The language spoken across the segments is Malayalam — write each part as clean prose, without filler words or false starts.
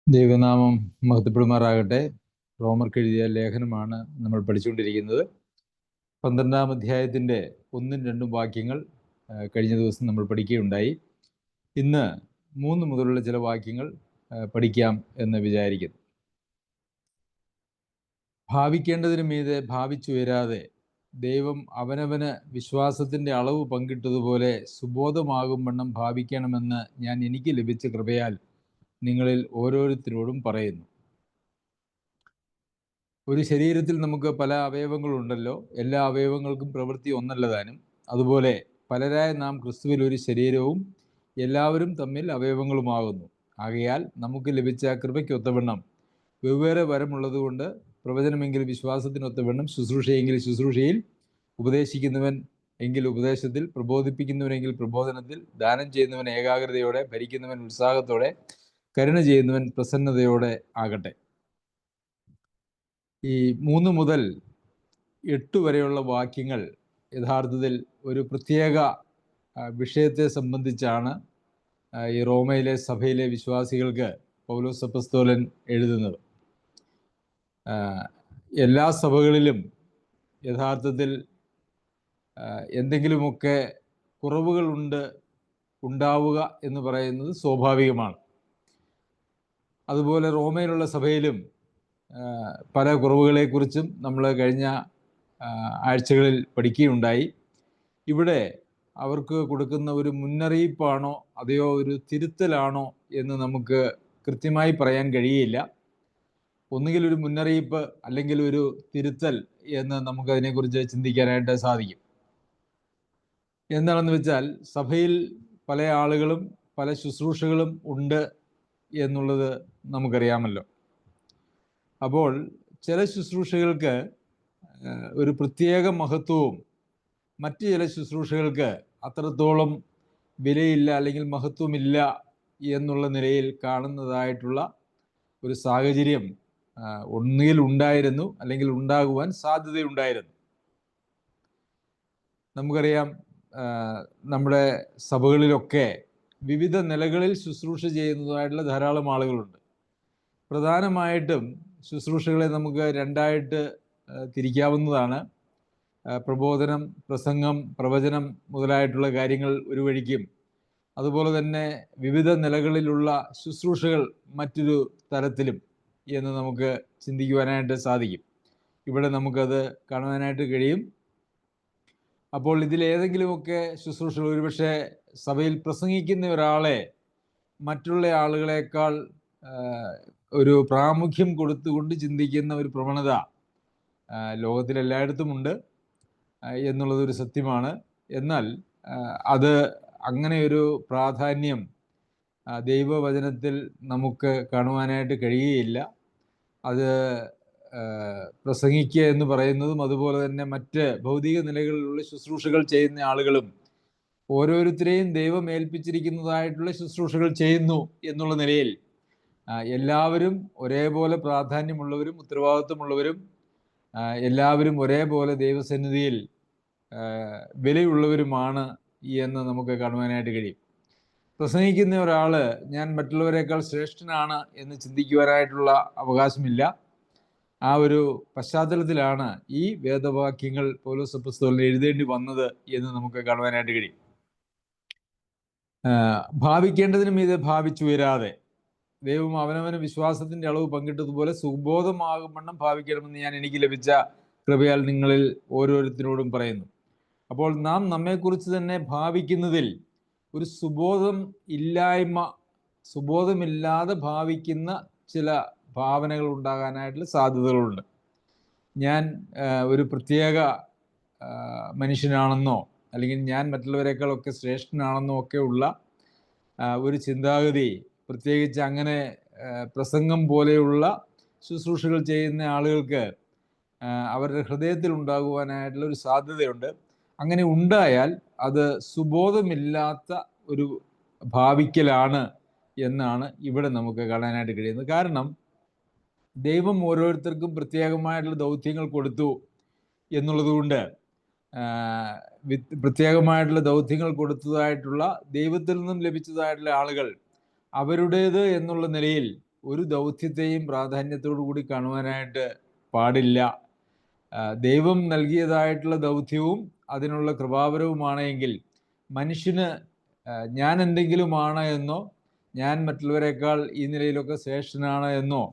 ദൈവനാമം മഹത്വപ്പെടുമാറാകട്ടെ. റോമർക്ക് എഴുതിയ ലേഖനമാണ് നമ്മൾ പഠിച്ചുകൊണ്ടിരിക്കുന്നത്. 12-ാം അധ്യായത്തിൻ്റെ 1-2 വാക്യങ്ങൾ കഴിഞ്ഞ ദിവസം നമ്മൾ പഠിക്കുകയുണ്ടായി. ഇന്ന് 3 മുതലുള്ള ചില വാക്യങ്ങൾ പഠിക്കാം എന്ന് വിചാരിക്കുന്നു. ഭാവിക്കേണ്ടതിന് മീതെ ഭാവിച്ചുയരാതെ ദൈവം അവനവന് വിശ്വാസത്തിൻ്റെ അളവ് പങ്കിട്ടതുപോലെ സുബോധമാകും വണ്ണം ഭാവിക്കണമെന്ന് ഞാൻ എനിക്ക് ലഭിച്ച കൃപയാൽ നിങ്ങളിൽ ഓരോരുത്തരോടും പറയുന്നു. ഒരു ശരീരത്തിൽ നമുക്ക് പല അവയവങ്ങളുണ്ടല്ലോ, എല്ലാ അവയവങ്ങൾക്കും പ്രവൃത്തി ഒന്നല്ലതാനും. അതുപോലെ പലരായ നാം ക്രിസ്തുവിൽ ഒരു ശരീരവും എല്ലാവരും തമ്മിൽ അവയവങ്ങളുമാകുന്നു. ആകയാൽ നമുക്ക് ലഭിച്ച കൃപയ്ക്കൊത്തവണ്ണം വെവ്വേറെ വരമുള്ളതുകൊണ്ട് പ്രവചനമെങ്കിൽ വിശ്വാസത്തിനൊത്തവണ്ണം, ശുശ്രൂഷയെങ്കിൽ ശുശ്രൂഷയിൽ, ഉപദേശിക്കുന്നവൻ എങ്കിൽ ഉപദേശത്തിൽ, പ്രബോധിപ്പിക്കുന്നവനെങ്കിൽ പ്രബോധനത്തിൽ, ദാനം ചെയ്യുന്നവൻ ഏകാഗ്രതയോടെ, ഭരിക്കുന്നവൻ ഉത്സാഹത്തോടെ, കരുണ ചെയ്യുന്നവൻ പ്രസന്നതയോടെ ആകട്ടെ. ഈ 3 മുതൽ 8 വരെയുള്ള വാക്യങ്ങൾ യഥാർത്ഥത്തിൽ ഒരു പ്രത്യേക വിഷയത്തെ സംബന്ധിച്ചാണ് ഈ റോമയിലെ സഭയിലെ വിശ്വാസികൾക്ക് പൗലോസ് അപ്പോസ്തലൻ എഴുതുന്നത്. എല്ലാ സഭകളിലും യഥാർത്ഥത്തിൽ എന്തെങ്കിലുമൊക്കെ കുറവുകൾ ഉണ്ടാവുക എന്ന് പറയുന്നത് സ്വാഭാവികമാണ്. അതുപോലെ റോമയിലുള്ള സഭയിലും പല കുറവുകളെക്കുറിച്ചും നമ്മൾ കഴിഞ്ഞ ആഴ്ചകളിൽ പഠിക്കുകയുണ്ടായി. ഇവിടെ അവർക്ക് കൊടുക്കുന്ന ഒരു മുന്നറിയിപ്പാണോ അതെയോ ഒരു തിരുത്തലാണോ എന്ന് നമുക്ക് കൃത്യമായി പറയാൻ കഴിയില്ല. ഒന്നുകിൽ ഒരു മുന്നറിയിപ്പ് അല്ലെങ്കിൽ ഒരു തിരുത്തൽ എന്ന് നമുക്കതിനെക്കുറിച്ച് ചിന്തിക്കാനായിട്ട് സാധിക്കും. എന്താണെന്ന് വെച്ചാൽ, സഭയിൽ പല ആളുകളും പല ശുശ്രൂഷകളും ഉണ്ട് എന്നുള്ളത് നമുക്കറിയാമല്ലോ. അപ്പോൾ ചില ശുശ്രൂഷകൾക്ക് ഒരു പ്രത്യേക മഹത്വവും മറ്റ് ചില ശുശ്രൂഷകൾക്ക് അത്രത്തോളം വിലയില്ല അല്ലെങ്കിൽ മഹത്വമില്ല എന്നുള്ള നിലയിൽ കാണുന്നതായിട്ടുള്ള ഒരു സാഹചര്യം ഒന്നുകിൽ ഉണ്ടായിരുന്നു അല്ലെങ്കിൽ ഉണ്ടാകുവാൻ സാധ്യതയുണ്ടായിരുന്നു. നമുക്കറിയാം, നമ്മുടെ സഭകളിലൊക്കെ വിവിധ നിലകളിൽ ശുശ്രൂഷ ചെയ്യുന്നതായിട്ടുള്ള ധാരാളം ആളുകളുണ്ട്. പ്രധാനമായിട്ടും ശുശ്രൂഷകളെ നമുക്ക് രണ്ടായിട്ട് തിരിക്കാവുന്നതാണ്. പ്രബോധനം, പ്രസംഗം, പ്രവചനം മുതലായിട്ടുള്ള കാര്യങ്ങൾ ഒരു വഴിക്കും, അതുപോലെ തന്നെ വിവിധ നിലകളിലുള്ള ശുശ്രൂഷകൾ മറ്റൊരു തരത്തിലും എന്ന് നമുക്ക് ചിന്തിക്കുവാനായിട്ട് സാധിക്കും. ഇവിടെ നമുക്കത് കാണുവാനായിട്ട് കഴിയും. അപ്പോൾ ഇതിലേതെങ്കിലുമൊക്കെ ശുശ്രൂഷകൾ, ഒരുപക്ഷെ സഭയിൽ പ്രസംഗിക്കുന്ന ഒരാളെ മറ്റുള്ള ആളുകളെക്കാൾ ഒരു പ്രാമുഖ്യം കൊടുത്തുകൊണ്ട് ചിന്തിക്കുന്ന ഒരു പ്രവണത ലോകത്തിലെല്ലായിടത്തുമുണ്ട് എന്നുള്ളതൊരു സത്യമാണ്. എന്നാൽ അത് അങ്ങനെയൊരു പ്രാധാന്യം ദൈവവചനത്തിൽ നമുക്ക് കാണുവാനായിട്ട് കഴിയുകയില്ല. അത് പ്രസംഗിക്കുക എന്ന് പറയുന്നതും അതുപോലെ തന്നെ മറ്റ് ഭൗതിക നിലകളിലുള്ള ശുശ്രൂഷകൾ ചെയ്യുന്ന ആളുകളും ഓരോരുത്തരെയും ദൈവം ഏൽപ്പിച്ചിരിക്കുന്നതായിട്ടുള്ള ശുശ്രൂഷകൾ ചെയ്യുന്നു എന്നുള്ള നിലയിൽ എല്ലാവരും ഒരേപോലെ പ്രാധാന്യമുള്ളവരും ഉത്തരവാദിത്വമുള്ളവരും എല്ലാവരും ഒരേപോലെ ദൈവസന്നിധിയിൽ വിലയുള്ളവരുമാണ് എന്ന് നമുക്ക് കാണുവാനായിട്ട് കഴിയും. പ്രസംഗിക്കുന്ന ഒരാൾ ഞാൻ മറ്റുള്ളവരെക്കാൾ ശ്രേഷ്ഠനാണ് എന്ന് ചിന്തിക്കുവാനായിട്ടുള്ള അവകാശമില്ല. ആ ഒരു പശ്ചാത്തലത്തിലാണ് ഈ വേദവാക്യങ്ങൾ പൗലോസ് അപ്പോസ്തലൻ എഴുതേണ്ടി വന്നത് എന്ന് നമുക്ക് കാണുവാനായിട്ട് കഴിയും. ഭാവിക്കേണ്ടതിന് മീതെ ഭാവിച്ചുയരാതെ ദൈവം അവനവന് വിശ്വാസത്തിൻ്റെ അളവ് പങ്കിട്ടതുപോലെ സുബോധമാകും വണ്ണം ഭാവിക്കണമെന്ന് ഞാൻ എനിക്ക് ലഭിച്ച കൃപയാൽ നിങ്ങളിൽ ഓരോരുത്തരോടും പറയുന്നു. അപ്പോൾ നാം നമ്മെക്കുറിച്ച് തന്നെ ഭാവിക്കുന്നതിൽ ഒരു സുബോധമില്ലാതെ ഭാവിക്കുന്ന ചില ഭാവനകൾ ഉണ്ടാകാനായിട്ടുള്ള സാധ്യതകളുണ്ട്. ഞാൻ ഒരു പ്രത്യേക മനുഷ്യനാണെന്നോ അല്ലെങ്കിൽ ഞാൻ മറ്റുള്ളവരെക്കാളൊക്കെ ശ്രേഷ്ഠനാണെന്നോ ഒക്കെ ഉള്ള ഒരു ചിന്താഗതി, പ്രത്യേകിച്ച് അങ്ങനെ പ്രസംഗം പോലെയുള്ള ശുശ്രൂഷകൾ ചെയ്യുന്ന ആളുകൾക്ക് അവരുടെ ഹൃദയത്തിൽ ഉണ്ടാകുവാനായിട്ടുള്ള ഒരു സാധ്യതയുണ്ട്. അങ്ങനെ ഉണ്ടായാൽ അത് സുബോധമില്ലാത്ത ഒരു ഭാവിക്കലാണ് എന്നാണ് ഇവിടെ നമുക്ക് കാണാനായിട്ട് കഴിയുന്നത്. കാരണം ദൈവം ഓരോരുത്തർക്കും പ്രത്യേകമായിട്ടുള്ള ദൗത്യങ്ങൾ കൊടുത്തു എന്നുള്ളത് കൊണ്ട് പ്രത്യേകമായിട്ടുള്ള ദൗത്യങ്ങൾ കൊടുത്തതായിട്ടുള്ള ദൈവത്തിൽ നിന്നും ലഭിച്ചതായിട്ടുള്ള ആളുകൾ അവരുടേത് എന്നുള്ള നിലയിൽ ഒരു ദൗത്യത്തെയും പ്രാധാന്യത്തോടു കൂടി കാണുവാനായിട്ട് പാടില്ല. ദൈവം നൽകിയതായിട്ടുള്ള ദൗത്യവും അതിനുള്ള കൃപാവരവുമാണെങ്കിൽ മനുഷ്യന് ഞാൻ എന്തെങ്കിലുമാണ് എന്നോ ഞാൻ മറ്റുള്ളവരെക്കാൾ ഈ നിലയിലൊക്കെ ശ്രേഷ്ഠനാണ് എന്നോ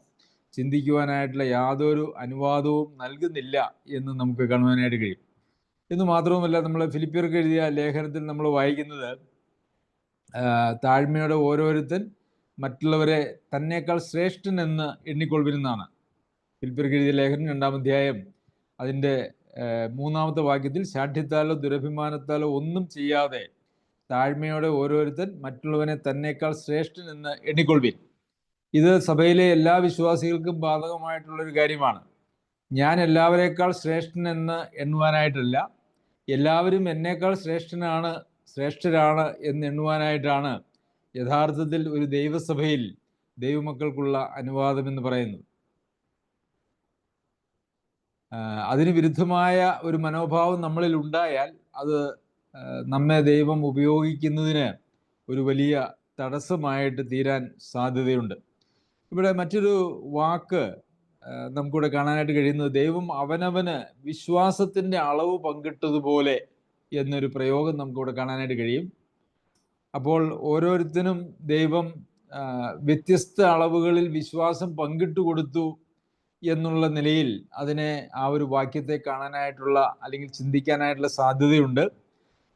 ചിന്തിക്കുവാനായിട്ടുള്ള യാതൊരു അനുവാദവും നൽകുന്നില്ല എന്ന് നമുക്ക് കാണുവാനായിട്ട് കഴിയും. എന്ന് മാത്രവുമല്ല, നമ്മൾ ഫിലിപ്പിയർക്ക് എഴുതിയ ലേഖനത്തിൽ നമ്മൾ വായിക്കുന്നത് താഴ്മയുടെ ഓരോരുത്തൻ മറ്റുള്ളവരെ തന്നേക്കാൾ ശ്രേഷ്ഠൻ എന്ന് എണ്ണിക്കൊള്ളുവിനെന്നാണ്. ഫിലിപ്പിയർക്ക് എഴുതിയ ലേഖനം 2-ാം അധ്യായം അതിൻ്റെ 3-ാമത്തെ വാക്യത്തിൽ, ശാഠ്യത്താലോ ദുരഭിമാനത്താലോ ഒന്നും ചെയ്യാതെ താഴ്മയോടെ ഓരോരുത്തൻ മറ്റുള്ളവനെ തന്നേക്കാൾ ശ്രേഷ്ഠൻ എന്ന് എണ്ണിക്കൊള്ളുവിൻ. ഇത് സഭയിലെ എല്ലാ വിശ്വാസികൾക്കും ബാധകമായിട്ടുള്ളൊരു കാര്യമാണ്. ഞാൻ എല്ലാവരേക്കാൾ ശ്രേഷ്ഠൻ എന്ന് എണ്ണുവാനായിട്ടല്ല, എല്ലാവരും എന്നേക്കാൾ ശ്രേഷ്ഠരാണ് എന്ന് എണ്ണുവാനായിട്ടാണ് യഥാർത്ഥത്തിൽ ഒരു ദൈവസഭയിൽ ദൈവമക്കൾക്കുള്ള അനുവാദം എന്ന് പറയുന്നത്. അതിന് വിരുദ്ധമായ ഒരു മനോഭാവം നമ്മളിൽ ഉണ്ടായാൽ അത് നമ്മെ ദൈവം ഉപയോഗിക്കുന്നതിന് ഒരു വലിയ തടസ്സമായിട്ട് തീരാൻ സാധ്യതയുണ്ട്. ഇവിടെ മറ്റൊരു വാക്ക് നമുക്കിവിടെ കാണാനായിട്ട് കഴിയുന്നത്, ദൈവം അവനവന് വിശ്വാസത്തിൻ്റെ അളവ് പങ്കിട്ടതുപോലെ എന്നൊരു പ്രയോഗം നമുക്കിവിടെ കാണാനായിട്ട് കഴിയും. അപ്പോൾ ഓരോരുത്തരും ദൈവം വ്യത്യസ്ത അളവുകളിൽ വിശ്വാസം പങ്കിട്ടു കൊടുത്തു എന്നുള്ള നിലയിൽ അതിനെ ആ ഒരു വാക്യത്തെ കാണാനായിട്ടുള്ള അല്ലെങ്കിൽ ചിന്തിക്കാനായിട്ടുള്ള സാധ്യതയുണ്ട്.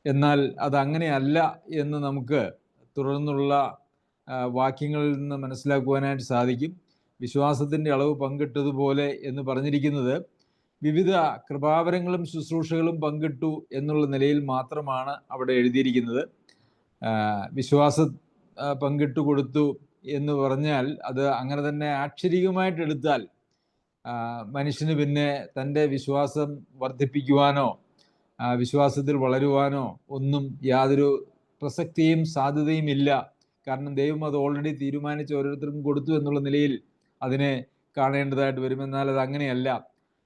എന്നാൽ അതങ്ങനെയല്ല എന്ന് നമുക്ക് തുടർന്നുള്ള വാക്യങ്ങളിൽ നിന്ന് മനസ്സിലാക്കുവാനായിട്ട് സാധിക്കും. വിശ്വാസത്തിൻ്റെ അളവ് പങ്കിട്ടതുപോലെ എന്ന് പറഞ്ഞിരിക്കുന്നത് വിവിധ കൃപാവരങ്ങളും ശുശ്രൂഷകളും പങ്കിട്ടു എന്നുള്ള നിലയിൽ മാത്രമാണ് അവിടെ എഴുതിയിരിക്കുന്നത്. വിശ്വാസം പങ്കിട്ടു കൊടുത്തു എന്ന് പറഞ്ഞാൽ അത് അങ്ങനെ തന്നെ ആക്ഷരികമായിട്ട് എടുത്താൽ മനുഷ്യന് പിന്നെ തൻ്റെ വിശ്വാസം വർദ്ധിപ്പിക്കുവാനോ വിശ്വാസത്തിൽ വളരുവാനോ ഒന്നും യാതൊരു പ്രസക്തിയും സാധ്യതയും ഇല്ല. കാരണം ദൈവം അത് ഓൾറെഡി തീരുമാനിച്ച് ഓരോരുത്തർക്കും കൊടുത്തു എന്നുള്ള നിലയിൽ അതിനെ കാണേണ്ടതായിട്ട് വരും. എന്നാൽ അത് അങ്ങനെയല്ല.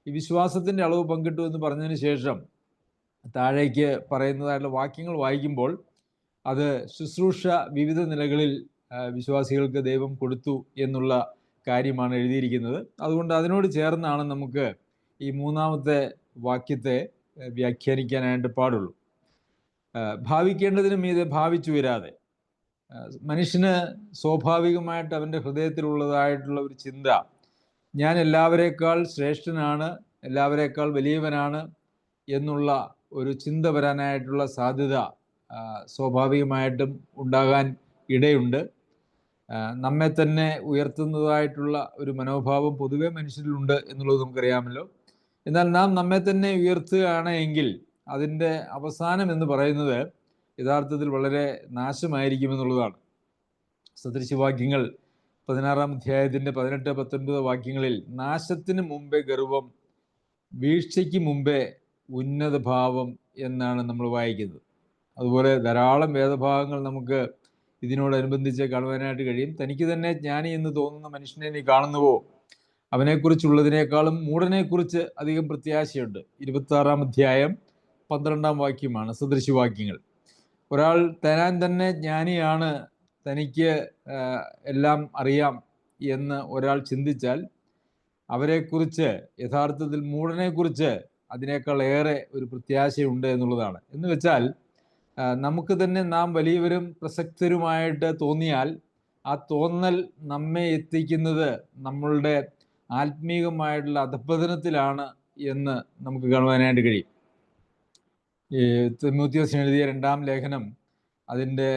ഈ വിശ്വാസത്തിൻ്റെ അളവ് പങ്കിട്ടു എന്ന് പറഞ്ഞതിന് ശേഷം താഴേക്ക് പറയുന്നതായിട്ടുള്ള വാക്യങ്ങൾ വായിക്കുമ്പോൾ അത് ശുശ്രൂഷ വിവിധ നിലകളിൽ വിശ്വാസികൾക്ക് ദൈവം കൊടുത്തു എന്നുള്ള കാര്യമാണ് എഴുതിയിരിക്കുന്നത്. അതുകൊണ്ട് അതിനോട് ചേർന്നാണ് നമുക്ക് ഈ 3-ാമത്തെ വാക്യത്തെ വ്യാഖ്യാനിക്കാനായിട്ട് പാടുള്ളൂ. ഭാവിക്കേണ്ടതിന് മീതെ ഭാവിച്ചു വരാതെ, മനുഷ്യന് സ്വാഭാവികമായിട്ട് അവൻ്റെ ഹൃദയത്തിലുള്ളതായിട്ടുള്ള ഒരു ചിന്ത, ഞാൻ എല്ലാവരേക്കാൾ ശ്രേഷ്ഠനാണ്, എല്ലാവരേക്കാൾ വലിയവനാണ് എന്നുള്ള ഒരു ചിന്ത വരാനായിട്ടുള്ള സാധ്യത സ്വാഭാവികമായിട്ടും ഉണ്ടാകാൻ ഇടയുണ്ട്. നമ്മെ തന്നെ ഉയർത്തുന്നതായിട്ടുള്ള ഒരു മനോഭാവം പൊതുവെ മനുഷ്യരിലുണ്ട് എന്നുള്ളത് നമുക്കറിയാമല്ലോ. എന്നാൽ നാം നമ്മെ തന്നെ ഉയർത്തുകയാണ് എങ്കിൽ അതിൻ്റെ അവസാനം എന്ന് പറയുന്നത് യഥാർത്ഥത്തിൽ വളരെ നാശമായിരിക്കുമെന്നുള്ളതാണ്. സദൃശവാക്യങ്ങൾ 16-ാം അധ്യായത്തിൻ്റെ 18-19 വാക്യങ്ങളിൽ, നാശത്തിന് മുമ്പേ ഗർവം, വീഴ്ചയ്ക്ക് മുമ്പേ ഉന്നത ഭാവം എന്നാണ് നമ്മൾ വായിക്കുന്നത്. അതുപോലെ ധാരാളം വേദഭാഗങ്ങൾ നമുക്ക് ഇതിനോടനുബന്ധിച്ച് കാണുവാനായിട്ട് കഴിയും. തനിക്ക് തന്നെ ജ്ഞാനി എന്ന് തോന്നുന്ന മനുഷ്യനെ നീ കാണുന്നുവോ, അവനെക്കുറിച്ചുള്ളതിനേക്കാളും മൂഢനെക്കുറിച്ച് അധികം പ്രത്യാശയുണ്ട്. 26-ാം അധ്യായം 12-ാം വാക്യമാണ് സദൃശവാക്യങ്ങൾ. ഒരാൾ തരാൻ തന്നെ ജ്ഞാനിയാണ്, തനിക്ക് എല്ലാം അറിയാം എന്ന് ഒരാൾ ചിന്തിച്ചാൽ അവരെക്കുറിച്ച് യഥാർത്ഥത്തിൽ മൂഢനെക്കുറിച്ച് അതിനേക്കാൾ ഏറെ ഒരു പ്രത്യാശയുണ്ട് എന്നുള്ളതാണ്. എന്ന് വെച്ചാൽ നമുക്ക് തന്നെ നാം വലിയവരും പ്രസക്തരുമായിട്ട് തോന്നിയാൽ ആ തോന്നൽ നമ്മെ എത്തിക്കുന്നത് നമ്മളുടെ ആത്മീകമായിട്ടുള്ള അധഃപതനത്തിലാണ് എന്ന് നമുക്ക് കാണുവാനായിട്ട് കഴിയും. തിമോത്തിയോസിന് എഴുതിയ 2-ാം ലേഖനം അതിൻ്റെ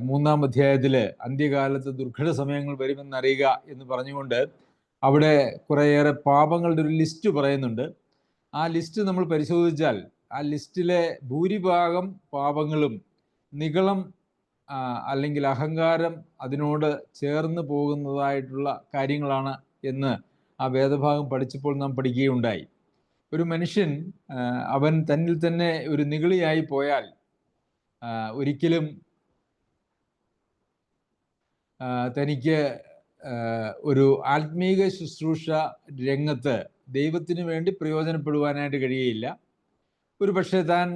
3-ാം അധ്യായത്തിൽ അന്ത്യകാലത്ത് ദുർഘട സമയങ്ങൾ വരുമെന്നറിയുക എന്ന് പറഞ്ഞുകൊണ്ട് അവിടെ കുറേയേറെ പാപങ്ങളുടെ ഒരു ലിസ്റ്റ് പറയുന്നുണ്ട്. ആ ലിസ്റ്റ് നമ്മൾ പരിശോധിച്ചാൽ ആ ലിസ്റ്റിലെ ഭൂരിഭാഗം പാപങ്ങളും നിഗളം അല്ലെങ്കിൽ അഹങ്കാരം അതിനോട് ചേർന്ന് പോകുന്നതായിട്ടുള്ള കാര്യങ്ങളാണ് എന്ന് ആ വേദഭാഗം പഠിച്ചപ്പോൾ നാം പഠിക്കുകയുണ്ടായി. ഒരു മനുഷ്യൻ അവൻ തന്നിൽ തന്നെ ഒരു നിഗളിയായി പോയാൽ ഒരിക്കലും തനിക്ക് ഒരു ആത്മീക ശുശ്രൂഷ രംഗത്ത് ദൈവത്തിന് വേണ്ടി പ്രയോജനപ്പെടുവാനായിട്ട് കഴിയുകയില്ല. ഒരു പക്ഷേ താൻ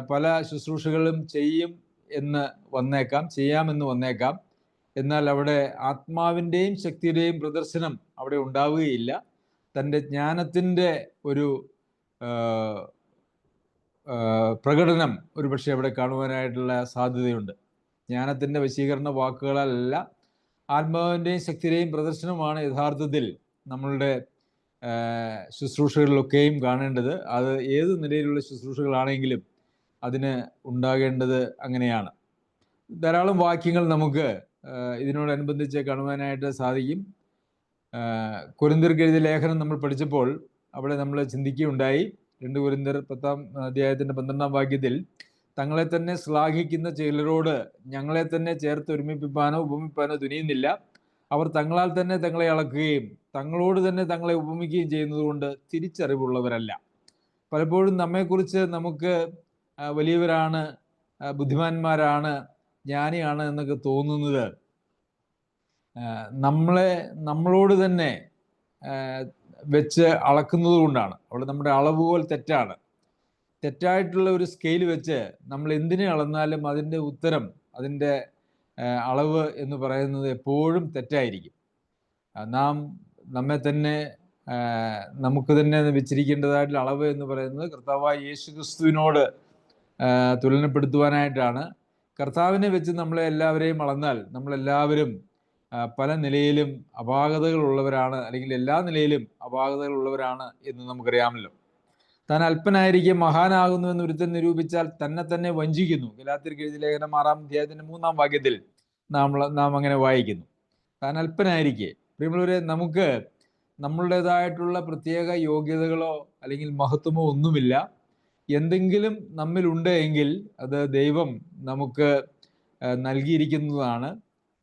പല ശുശ്രൂഷകളും ചെയ്യാമെന്ന് വന്നേക്കാം. എന്നാൽ അവിടെ ആത്മാവിൻ്റെയും ശക്തിയുടെയും പ്രദർശനം അവിടെ ഉണ്ടാവുകയില്ല. തൻ്റെ ജ്ഞാനത്തിൻ്റെ ഒരു പ്രകടനം ഒരുപക്ഷെ അവിടെ കാണുവാനായിട്ടുള്ള സാധ്യതയുണ്ട്. ജ്ഞാനത്തിൻ്റെ വശീകരണ വാക്കുകളല്ല, ആത്മാവിൻ്റെയും ശക്തിയുടെയും പ്രദർശനമാണ് യഥാർത്ഥത്തിൽ നമ്മളുടെ ശുശ്രൂഷകളിലൊക്കെയും കാണേണ്ടത്. അത് ഏത് നിലയിലുള്ള ശുശ്രൂഷകളാണെങ്കിലും അതിന് ഉണ്ടാകേണ്ടത് അങ്ങനെയാണ്. ധാരാളം വാക്യങ്ങൾ നമുക്ക് ഇതിനോടനുബന്ധിച്ച് കാണുവാനായിട്ട് സാധിക്കും. കൊരിന്ത്യർക്ക് എഴുതിയ ലേഖനം നമ്മൾ പഠിച്ചപ്പോൾ അവിടെ നമ്മൾ ചിന്തിക്കുകയുണ്ടായി. 2 കൊരിന്ത്യർ 10-ാം അധ്യായത്തിൻ്റെ 12-ാം വാക്യത്തിൽ തങ്ങളെ തന്നെ ശ്ലാഘിക്കുന്ന ചിലരോട് ഞങ്ങളെ തന്നെ ചേർത്ത് ഒരുമിപ്പിപ്പാനോ ഉപമിപ്പാനോ തുനിയുന്നില്ല. അവർ തങ്ങളാൽ തന്നെ തങ്ങളെ അളക്കുകയും തങ്ങളോട് തന്നെ തങ്ങളെ ഉപമിക്കുകയും ചെയ്യുന്നത് കൊണ്ട് തിരിച്ചറിവുള്ളവരല്ല. പലപ്പോഴും നമ്മെക്കുറിച്ച് നമുക്ക് വലിയവരാണ്, ബുദ്ധിമാന്മാരാണ്, ജ്ഞാനിയാണ് എന്നൊക്കെ തോന്നുന്നത് നമ്മളോട് തന്നെ വെച്ച് അളക്കുന്നത് കൊണ്ടാണ്. അവിടെ നമ്മുടെ അളവുകോൽ തെറ്റാണ്. തെറ്റായിട്ടുള്ള ഒരു സ്കെയിൽ വെച്ച് നമ്മൾ എന്തിനെ അളന്നാലും അതിൻ്റെ ഉത്തരം, അതിൻ്റെ അളവ് എന്ന് പറയുന്നത് എപ്പോഴും തെറ്റായിരിക്കും. നാം നമ്മെ തന്നെ നമുക്ക് തന്നെ വെച്ചിരിക്കേണ്ടതായിട്ടുള്ള അളവ് എന്ന് പറയുന്നത് കർത്താവായ യേശു ക്രിസ്തുവിനോട് തുലനപ്പെടുത്തുവാനായിട്ടാണ്. കർത്താവിനെ വെച്ച് നമ്മളെ എല്ലാവരെയും അളന്നാൽ നമ്മളെല്ലാവരും പല നിലയിലും അപാകതകളുള്ളവരാണ്, അല്ലെങ്കിൽ എല്ലാ നിലയിലും അപാകതകളുള്ളവരാണ് എന്ന് നമുക്കറിയാമല്ലോ. താൻ അല്പനായിരിക്കെ മഹാനാകുന്നു എന്ന് ഒരുത്തൻ നിരൂപിച്ചാൽ തന്നെ തന്നെ വഞ്ചിക്കുന്നു. ഗലാത്യർക്ക് എഴുതിയ ലേഖനം 6-ാം അധ്യായത്തിൻ്റെ 3-ാം വാക്യത്തിൽ നാം അങ്ങനെ വായിക്കുന്നു. താൻ അല്പനായിരിക്കെ. പ്രിയമുള്ളവരെ, നമുക്ക് നമ്മളുടേതായിട്ടുള്ള പ്രത്യേക യോഗ്യതകളോ അല്ലെങ്കിൽ മഹത്വമോ ഒന്നുമില്ല. എന്തെങ്കിലും നമ്മിലുണ്ട് എങ്കിൽ അത് ദൈവം നമുക്ക് നൽകിയിരിക്കുന്നതാണ്.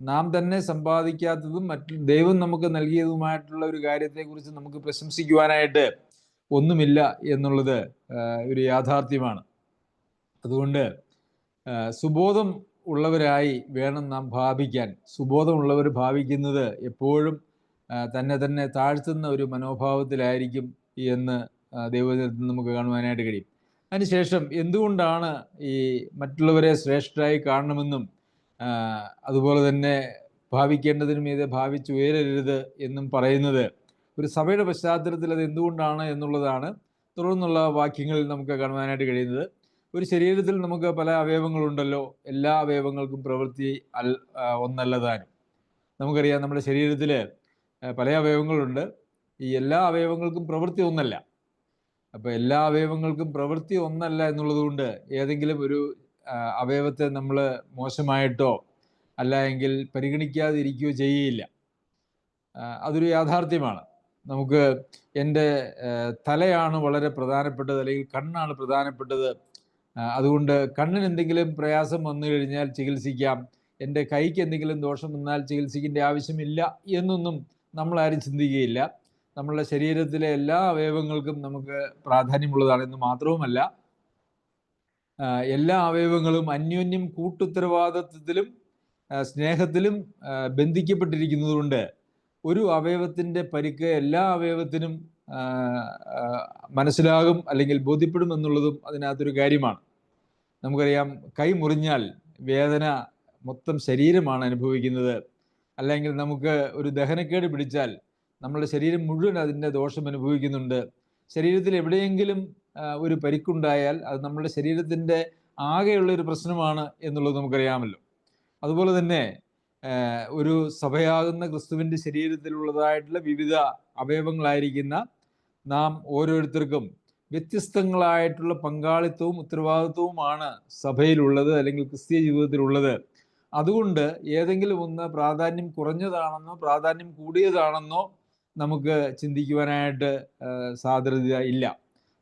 നാം തന്നെ സമ്പാദിക്കാത്തതും ദൈവം നമുക്ക് നൽകിയതുമായിട്ടുള്ള ഒരു കാര്യത്തെക്കുറിച്ച് നമുക്ക് പ്രശംസിക്കുവാനായിട്ട് ഒന്നുമില്ല എന്നുള്ളത് ഒരു യാഥാർത്ഥ്യമാണ്. അതുകൊണ്ട് സുബോധം ഉള്ളവരായി വേണം നാം ഭാവിക്കാൻ. സുബോധമുള്ളവർ ഭാവിക്കുന്നത് എപ്പോഴും തന്നെ താഴ്ത്തുന്ന ഒരു മനോഭാവത്തിലായിരിക്കും എന്ന് ദൈവത്തിൽ നമുക്ക് കാണുവാനായിട്ട് കഴിയും. അതിനുശേഷം എന്തുകൊണ്ടാണ് ഈ മറ്റുള്ളവരെ ശ്രേഷ്ഠരായി കാണണമെന്നും അതുപോലെ തന്നെ ഭാവിക്കേണ്ടതിന് മീതെ ഭാവിച്ചുയരരുത് എന്നും പറയുന്നത് ഒരു സഭയുടെ പശ്ചാത്തലത്തിൽ അത് എന്തുകൊണ്ടാണ് എന്നുള്ളതാണ് തുടർന്നുള്ള വാക്യങ്ങളിൽ നമുക്ക് കാണുവാനായിട്ട് കഴിയുന്നത്. ഒരു ശരീരത്തിൽ നമുക്ക് പല അവയവങ്ങളുണ്ടല്ലോ. എല്ലാ അവയവങ്ങൾക്കും പ്രവൃത്തി ഒന്നല്ല താനും. നമുക്കറിയാം, നമ്മുടെ ശരീരത്തിൽ പല അവയവങ്ങളുണ്ട്. ഈ എല്ലാ അവയവങ്ങൾക്കും പ്രവൃത്തി ഒന്നല്ല. അപ്പോൾ എല്ലാ അവയവങ്ങൾക്കും പ്രവൃത്തി ഒന്നല്ല എന്നുള്ളത് കൊണ്ട് ഏതെങ്കിലും ഒരു അവയവത്തെ നമ്മൾ മോശമായിട്ടോ അല്ല എങ്കിൽ പരിഗണിക്കാതിരിക്കുകയോ ചെയ്യുകയില്ല. അതൊരു യാഥാർത്ഥ്യമാണ്. നമുക്ക് എൻ്റെ തലയാണ് വളരെ പ്രധാനപ്പെട്ടത്, അല്ലെങ്കിൽ കണ്ണാണ് പ്രധാനപ്പെട്ടത്, അതുകൊണ്ട് കണ്ണിന് എന്തെങ്കിലും പ്രയാസം വന്നു കഴിഞ്ഞാൽ ചികിത്സിക്കാം, എൻ്റെ കൈക്ക് എന്തെങ്കിലും ദോഷം വന്നാൽ ചികിത്സിക്കേണ്ട ആവശ്യമില്ല എന്നൊന്നും നമ്മളാരും ചിന്തിക്കുകയില്ല. നമ്മളുടെ ശരീരത്തിലെ എല്ലാ അവയവങ്ങൾക്കും നമുക്ക് പ്രാധാന്യമുള്ളതാണെന്ന് മാത്രവുമല്ല, എല്ലാ അവയവങ്ങളും അന്യോന്യം കൂട്ടുത്തരവാദിത്വത്തിലും സ്നേഹത്തിലും ബന്ധിക്കപ്പെട്ടിരിക്കുന്നത് കൊണ്ട് ഒരു അവയവത്തിൻ്റെ പരിക്ക് എല്ലാ അവയവത്തിനും മനസ്സിലാകും അല്ലെങ്കിൽ ബോധ്യപ്പെടും എന്നുള്ളതും അതിനകത്തൊരു കാര്യമാണ്. നമുക്കറിയാം, കൈ മുറിഞ്ഞാൽ വേദന മൊത്തം ശരീരമാണ് അനുഭവിക്കുന്നത്. അല്ലെങ്കിൽ നമുക്ക് ഒരു ദഹനക്കേട് പിടിച്ചാൽ നമ്മളുടെ ശരീരം മുഴുവൻ അതിൻ്റെ ദോഷം അനുഭവിക്കുന്നുണ്ട്. ശരീരത്തിൽ എവിടെയെങ്കിലും ഒരു പരിക്കുണ്ടായാൽ അത് നമ്മുടെ ശരീരത്തിൻ്റെ ആകെയുള്ള ഒരു പ്രശ്നമാണ് എന്നുള്ളത് നമുക്കറിയാമല്ലോ. അതുപോലെ തന്നെ ഒരു സഭയാകുന്ന ക്രിസ്തുവിൻ്റെ ശരീരത്തിലുള്ളതായിട്ടുള്ള വിവിധ അവയവങ്ങളായിരിക്കുന്ന നാം ഓരോരുത്തർക്കും വ്യത്യസ്തങ്ങളായിട്ടുള്ള പങ്കാളിത്തവും ഉത്തരവാദിത്വവുമാണ് സഭയിലുള്ളത്, അല്ലെങ്കിൽ ക്രിസ്തീയ ജീവിതത്തിലുള്ളത്. അതുകൊണ്ട് ഏതെങ്കിലും ഒന്ന് പ്രാധാന്യം കുറഞ്ഞതാണെന്നോ പ്രാധാന്യം കൂടിയതാണെന്നോ നമുക്ക് ചിന്തിക്കുവാനായിട്ട് സാധ്യത ഇല്ല.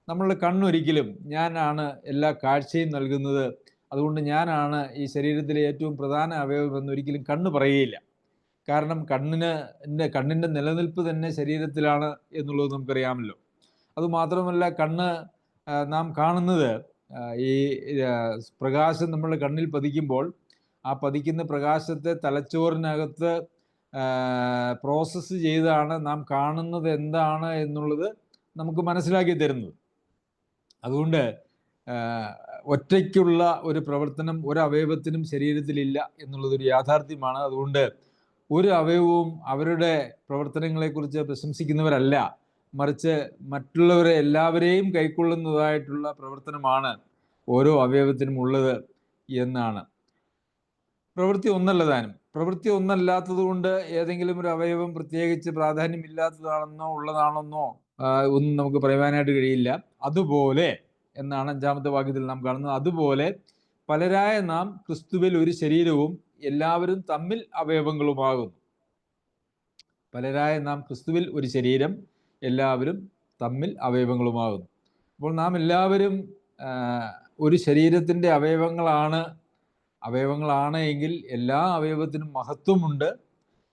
നമ്മളുടെ കണ്ണൊരിക്കലും ഞാനാണ് എല്ലാ കാഴ്ചയും നൽകുന്നത്, അതുകൊണ്ട് ഞാനാണ് ഈ ശരീരത്തിലെ ഏറ്റവും പ്രധാന അവയവം എന്നൊരിക്കലും കണ്ണ് പറയുകയില്ല. കാരണം കണ്ണിൻ്റെ നിലനിൽപ്പ് തന്നെ ശരീരത്തിലാണ് എന്നുള്ളത് നമുക്കറിയാമല്ലോ. അതുമാത്രമല്ല, കണ്ണ് നാം കാണുന്നത് ഈ പ്രകാശം നമ്മുടെ കണ്ണിൽ പതിക്കുമ്പോൾ ആ പതിക്കുന്ന പ്രകാശത്തെ തലച്ചോറിനകത്ത് പ്രോസസ്സ് ചെയ്താണ് നാം കാണുന്നത് എന്താണ് എന്നുള്ളത് നമുക്ക് മനസ്സിലാക്കി തരുന്നത്. അതുകൊണ്ട് ഒറ്റയ്ക്കുള്ള ഒരു പ്രവർത്തനം ഒരു അവയവത്തിനും ശരീരത്തിലില്ല എന്നുള്ളതൊരു യാഥാർത്ഥ്യമാണ്. അതുകൊണ്ട് ഒരു അവയവവും അവരുടെ പ്രവർത്തനങ്ങളെക്കുറിച്ച് പ്രശംസിക്കുന്നവരല്ല, മറിച്ച് മറ്റുള്ളവരെ എല്ലാവരെയും കൈക്കൊള്ളുന്നതായിട്ടുള്ള പ്രവർത്തനമാണ് ഓരോ അവയവത്തിനും ഉള്ളത് എന്നാണ്. പ്രവൃത്തി ഒന്നല്ല താനും. പ്രവൃത്തി ഒന്നല്ലാത്തത് കൊണ്ട് ഏതെങ്കിലും ഒരു അവയവം പ്രത്യേകിച്ച് പ്രാധാന്യമില്ലാത്തതാണെന്നോ ഉള്ളതാണെന്നോ ഒന്നും നമുക്ക് പറയുവാനായിട്ട് കഴിയില്ല. അതുപോലെ എന്നാണ് 5-ാമത്തെ വാക്യത്തിൽ നാം കാണുന്നത്. അതുപോലെ പലരായ നാം ക്രിസ്തുവിൽ ഒരു ശരീരവും എല്ലാവരും തമ്മിൽ അവയവങ്ങളുമാകുന്നു. പലരായ നാം ക്രിസ്തുവിൽ ഒരു ശരീരം എല്ലാവരും തമ്മിൽ അവയവങ്ങളുമാകുന്നു. അപ്പോൾ നാം എല്ലാവരും ഒരു ശരീരത്തിൻ്റെ അവയവങ്ങളാണ് എങ്കിൽ എല്ലാ അവയവത്തിനും മഹത്വമുണ്ട്,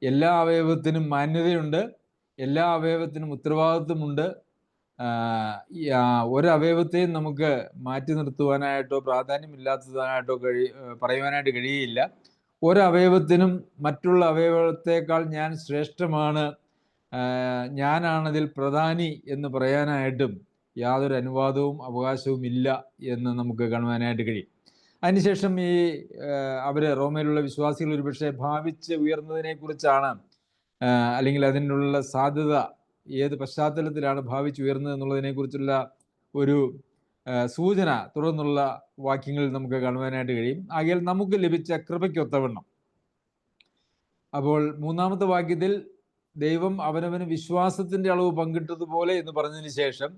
എല്ലാ അവയവത്തിനും മാന്യതയുണ്ട്, എല്ലാ അവയവത്തിനും ഉത്തരവാദിത്വമുണ്ട്. ഒരവയവത്തെയും നമുക്ക് മാറ്റി നിർത്തുവാനായിട്ടോ പ്രാധാന്യമില്ലാത്തതായിട്ടോ പറയുവാനായിട്ട് കഴിയില്ല. ഒരവയവത്തിനും മറ്റുള്ള അവയവത്തെക്കാൾ ഞാൻ ശ്രേഷ്ഠമാണ്, ഞാനാണതിൽ പ്രധാനി എന്ന് പറയാനായിട്ടും യാതൊരു അനുവാദവും അവകാശവും ഇല്ല എന്ന് നമുക്ക് കാണുവാനായിട്ട് കഴിയും. അതിനുശേഷം റോമയിലുള്ള വിശ്വാസികൾ ഒരുപക്ഷെ ഭാവിച്ച് ഉയർന്നതിനെ കുറിച്ചാണ്, അല്ലെങ്കിൽ അതിനുള്ള സാധ്യത ഏത് പശ്ചാത്തലത്തിലാണ് ഭാവിച്ച് ഉയർന്നത് എന്നുള്ളതിനെ കുറിച്ചുള്ള ഒരു സൂചന തുടർന്നുള്ള വാക്യങ്ങളിൽ നമുക്ക് കാണുവാനായിട്ട് കഴിയും. ആകയാൽ നമുക്ക് ലഭിച്ച കൃപയ്ക്കൊത്തവണ്ണം. അപ്പോൾ 3-ാമത്തെ വാക്യത്തിൽ ദൈവം അവനവന് വിശ്വാസത്തിന്റെ അളവ് പങ്കിട്ടതുപോലെ എന്ന് പറഞ്ഞതിന് ശേഷം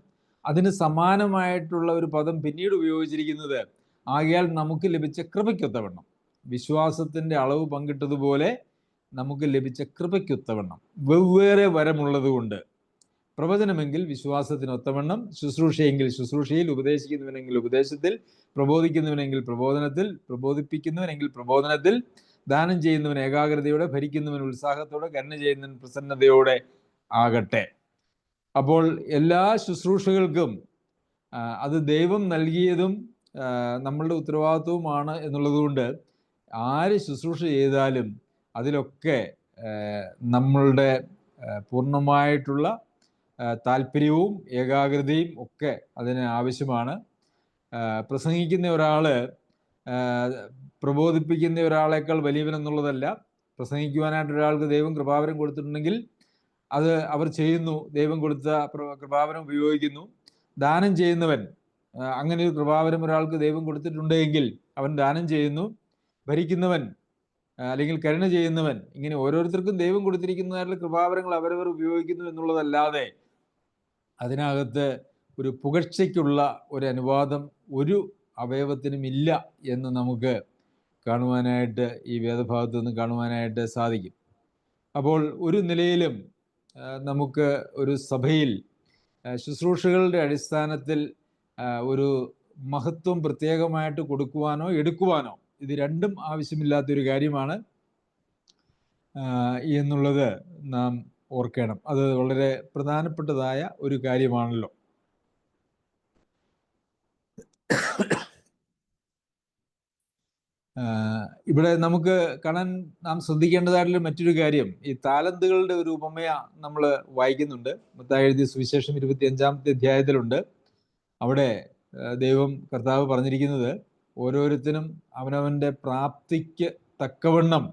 അതിന് സമാനമായിട്ടുള്ള ഒരു പദം പിന്നീട് ഉപയോഗിച്ചിരിക്കുന്നത് ആകയാൽ നമുക്ക് ലഭിച്ച കൃപയ്ക്കൊത്തവണ്ണം. വിശ്വാസത്തിന്റെ അളവ് പങ്കിട്ടതുപോലെ നമുക്ക് ലഭിച്ച കൃപയ്ക്കൊത്തവണ്ണം. വെവ്വേറെ വരമുള്ളത് കൊണ്ട് പ്രവചനമെങ്കിൽ വിശ്വാസത്തിനൊത്തവണ്ണം, ശുശ്രൂഷയെങ്കിൽ ശുശ്രൂഷയിൽ, ഉപദേശിക്കുന്നവനെങ്കിൽ ഉപദേശത്തിൽ, പ്രബോധിക്കുന്നവനെങ്കിൽ പ്രബോധനത്തിൽ, പ്രബോധിപ്പിക്കുന്നവനെങ്കിൽ പ്രബോധനത്തിൽ, ദാനം ചെയ്യുന്നവൻ ഏകാഗ്രതയോടെ, ഭരിക്കുന്നവൻ ഉത്സാഹത്തോടെ, കരുണ ചെയ്യുന്നവൻ പ്രസന്നതയോടെ ആകട്ടെ. അപ്പോൾ എല്ലാ ശുശ്രൂഷകൾക്കും അത് ദൈവം നൽകിയതും നമ്മളുടെ ഉത്തരവാദിത്വവുമാണ് എന്നുള്ളതുകൊണ്ട് ആര് ശുശ്രൂഷ ചെയ്താലും അതിലൊക്കെ നമ്മളുടെ പൂർണ്ണമായിട്ടുള്ള താല്പര്യവും ഏകാഗ്രതയും ഒക്കെ അതിന് ആവശ്യമാണ്. പ്രസംഗിക്കുന്ന ഒരാൾ പ്രബോധിപ്പിക്കുന്ന ഒരാളേക്കാൾ വലിയവനെന്നുള്ളതല്ല. പ്രസംഗിക്കുവാനായിട്ട് ഒരാൾക്ക് ദൈവം കൃപാവരം കൊടുത്തിട്ടുണ്ടെങ്കിൽ അത് അവർ ചെയ്യുന്നു, ദൈവം കൊടുത്ത കൃപാവരം ഉപയോഗിക്കുന്നു. ദാനം ചെയ്യുന്നവൻ, അങ്ങനെ ഒരു കൃപാവരം ഒരാൾക്ക് ദൈവം കൊടുത്തിട്ടുണ്ടെങ്കിൽ അവൻ ദാനം ചെയ്യുന്നു. ഭരിക്കുന്നവൻ അല്ലെങ്കിൽ കരുണ ചെയ്യുന്നവൻ, ഇങ്ങനെ ഓരോരുത്തർക്കും ദൈവം കൊടുത്തിരിക്കുന്നതായിട്ടുള്ള കൃപാവരങ്ങൾ അവരവർ ഉപയോഗിക്കുന്നു എന്നുള്ളതല്ലാതെ അതിനകത്ത് ഒരു പുകഴ്ചയ്ക്കുള്ള ഒരു അനുവാദം ഒരു അവയവത്തിനും ഇല്ല എന്ന് നമുക്ക് കാണുവാനായിട്ട് ഈ വേദഭാഗത്ത് നിന്ന് കാണുവാനായിട്ട് സാധിക്കും. അപ്പോൾ ഒരു നിലയിലും നമുക്ക് ഒരു സഭയിൽ ശുശ്രൂഷകളുടെ അടിസ്ഥാനത്തിൽ ഒരു മഹത്വം പ്രത്യേകമായിട്ട് കൊടുക്കുവാനോ എടുക്കുവാനോ ഇത് രണ്ടും ആവശ്യമില്ലാത്തൊരു കാര്യമാണ് എന്നുള്ളത് നാം ഓർക്കണം. അത് വളരെ പ്രധാനപ്പെട്ടതായ ഒരു കാര്യമാണല്ലോ. ഇവിടെ നമുക്ക് കാണാൻ നാം ശ്രദ്ധിക്കേണ്ടതായിട്ടുള്ള മറ്റൊരു കാര്യം, ഈ താലന്തുകളുടെ ഒരു ഉപമയ നമ്മൾ വായിക്കുന്നുണ്ട്. മത്തായി എഴുതിയ സുവിശേഷം 25-ാമത്തെ അധ്യായത്തിലുണ്ട്. അവിടെ ദൈവം കർത്താവ് പറഞ്ഞിരിക്കുന്നത് ഓരോരുത്തരും അവനവൻ്റെ പ്രാപ്തിക്ക് തക്കവണ്ണം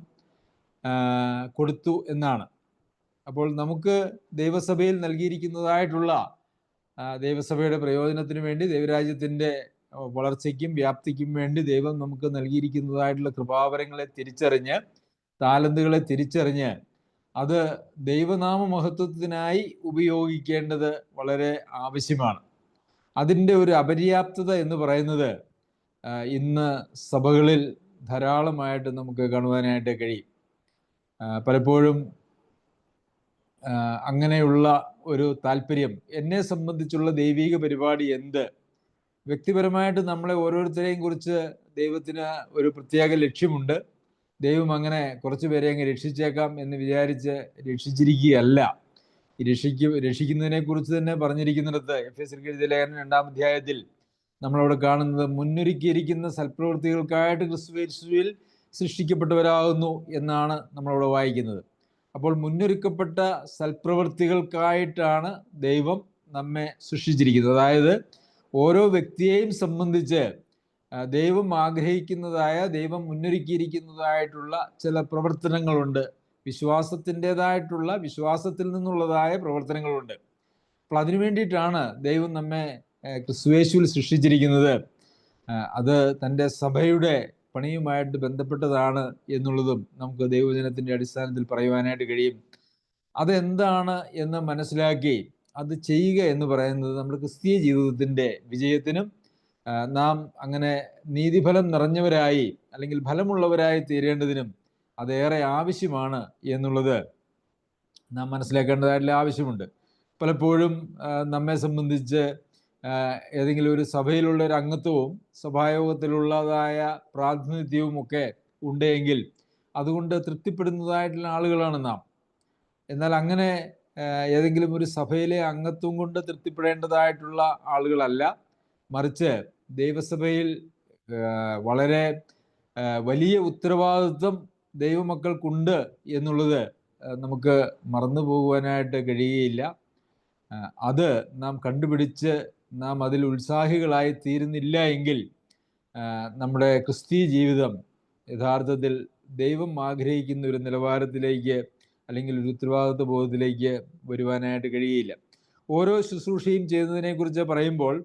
കൊടുത്തു എന്നാണ്. അപ്പോൾ നമുക്ക് ദൈവസഭയിൽ നൽകിയിരിക്കുന്നതായിട്ടുള്ള ദൈവസഭയുടെ പ്രയോജനത്തിന് വേണ്ടി, ദൈവരാജ്യത്തിൻ്റെ വളർച്ചയ്ക്കും വ്യാപ്തിക്കും വേണ്ടി ദൈവം നമുക്ക് നൽകിയിരിക്കുന്നതായിട്ടുള്ള കൃപാവരങ്ങളെ തിരിച്ചറിഞ്ഞ്, താലന്തുകളെ തിരിച്ചറിഞ്ഞ് അത് ദൈവനാമ മഹത്വത്തിനായി ഉപയോഗിക്കേണ്ടത് വളരെ ആവശ്യമാണ്. അതിൻ്റെ ഒരു അപര്യാപ്തത എന്ന് പറയുന്നത് ഇന്ന് സഭകളിൽ ധാരാളമായിട്ട് നമുക്ക് കാണുവാനായിട്ട് കഴിയും. പലപ്പോഴും അങ്ങനെയുള്ള ഒരു താല്പര്യം, എന്നെ സംബന്ധിച്ചുള്ള ദൈവിക പരിപാടി എന്ത്, വ്യക്തിപരമായിട്ട് നമ്മളെ ഓരോരുത്തരെയും കുറിച്ച് ദൈവത്തിന് ഒരു പ്രത്യേക ലക്ഷ്യമുണ്ട്, ദൈവം അങ്ങനെ കുറച്ച് പേരെ അങ്ങ് രക്ഷിച്ചേക്കാം എന്ന് വിചാരിച്ച് രക്ഷിച്ചിരിക്കുകയല്ല. രക്ഷിക്കുന്നതിനെ കുറിച്ച് തന്നെ പറഞ്ഞിരിക്കുന്നിടത്ത് എഫേസ്യർക്ക് എഴുതിയ ലേഖനം 2-ാം അധ്യായത്തിൽ നമ്മളവിടെ കാണുന്നത് മുന്നൊരുക്കിയിരിക്കുന്ന സൽപ്രവൃത്തികൾക്കായിട്ട് ക്രിസ്തുയേശുവിൽ സൃഷ്ടിക്കപ്പെട്ടവരാകുന്നു എന്നാണ് നമ്മളവിടെ വായിക്കുന്നത്. അപ്പോൾ മുന്നൊരുക്കപ്പെട്ട സൽപ്രവൃത്തികൾക്കായിട്ടാണ് ദൈവം നമ്മെ സൃഷ്ടിച്ചിരിക്കുന്നത്. അതായത് ഓരോ വ്യക്തിയെയും സംബന്ധിച്ച് ദൈവം ആഗ്രഹിക്കുന്നതായ, ദൈവം മുന്നൊരുക്കിയിരിക്കുന്നതായിട്ടുള്ള ചില പ്രവർത്തനങ്ങളുണ്ട്. വിശ്വാസത്തിൻ്റെതായിട്ടുള്ള, വിശ്വാസത്തിൽ നിന്നുള്ളതായ പ്രവർത്തനങ്ങളുണ്ട്. അപ്പോൾ അതിനു വേണ്ടിയിട്ടാണ് ദൈവം നമ്മെ ക്രിസ്തുയേശുവിൽ സൃഷ്ടിച്ചിരിക്കുന്നത്. അത് തൻ്റെ സഭയുടെ പണിയുമായിട്ട് ബന്ധപ്പെട്ടതാണ് എന്നുള്ളതും നമുക്ക് ദൈവവചനത്തിൻ്റെ അടിസ്ഥാനത്തിൽ പറയുവാനായിട്ട് കഴിയും. അതെന്താണ് എന്ന് മനസ്സിലാക്കി അത് ചെയ്യുക എന്ന് പറയുന്നത് നമ്മുടെ ക്രിസ്തീയ ജീവിതത്തിൻ്റെ വിജയത്തിനും നാം അങ്ങനെ നീതിഫലം നിറഞ്ഞവരായി അല്ലെങ്കിൽ ഫലമുള്ളവരായി തീരേണ്ടതിനും അതേറെ ആവശ്യമാണ് എന്നുള്ളത് നാം മനസ്സിലാക്കേണ്ടതായിട്ടുള്ള ആവശ്യമുണ്ട്. പലപ്പോഴും നമ്മെ സംബന്ധിച്ച് ഏതെങ്കിലും ഒരു സഭയിലുള്ള ഒരു അംഗത്വവും സഭായോഗത്തിലുള്ളതായ പ്രാതിനിധ്യവും ഒക്കെ ഉണ്ടെങ്കിൽ അതുകൊണ്ട് തൃപ്തിപ്പെടുന്നതായിട്ടുള്ള ആളുകളാണ് നാം. എന്നാൽ അങ്ങനെ ഏതെങ്കിലും ഒരു സഭയിലെ അംഗത്വം കൊണ്ട് തൃപ്തിപ്പെടേണ്ടതായിട്ടുള്ള ആളുകളല്ല, മറിച്ച് ദൈവസഭയിൽ വളരെ വലിയ ഉത്തരവാദിത്വം ദൈവമക്കൾക്കുണ്ട് എന്നുള്ളത് നമുക്ക് മറന്നു പോകുവാനായിട്ട് കഴിയുകയില്ല. അത് നാം കണ്ടുപിടിച്ച് നാം അതിൽ ഉത്സാഹികളായി തീരുന്നില്ല എങ്കിൽ നമ്മുടെ ക്രിസ്തീയ ജീവിതം യഥാർത്ഥത്തിൽ ദൈവം ആഗ്രഹിക്കുന്ന ഒരു നിലവാരത്തിലേക്ക് അല്ലെങ്കിൽ ഒരു ഉത്തരവാദിത്വ ബോധത്തിലേക്ക് വരുവാനായിട്ട് കഴിയില്ല. ഓരോ ശുശ്രൂഷയും ചെയ്യുന്നതിനെക്കുറിച്ച് പറയുമ്പോൾ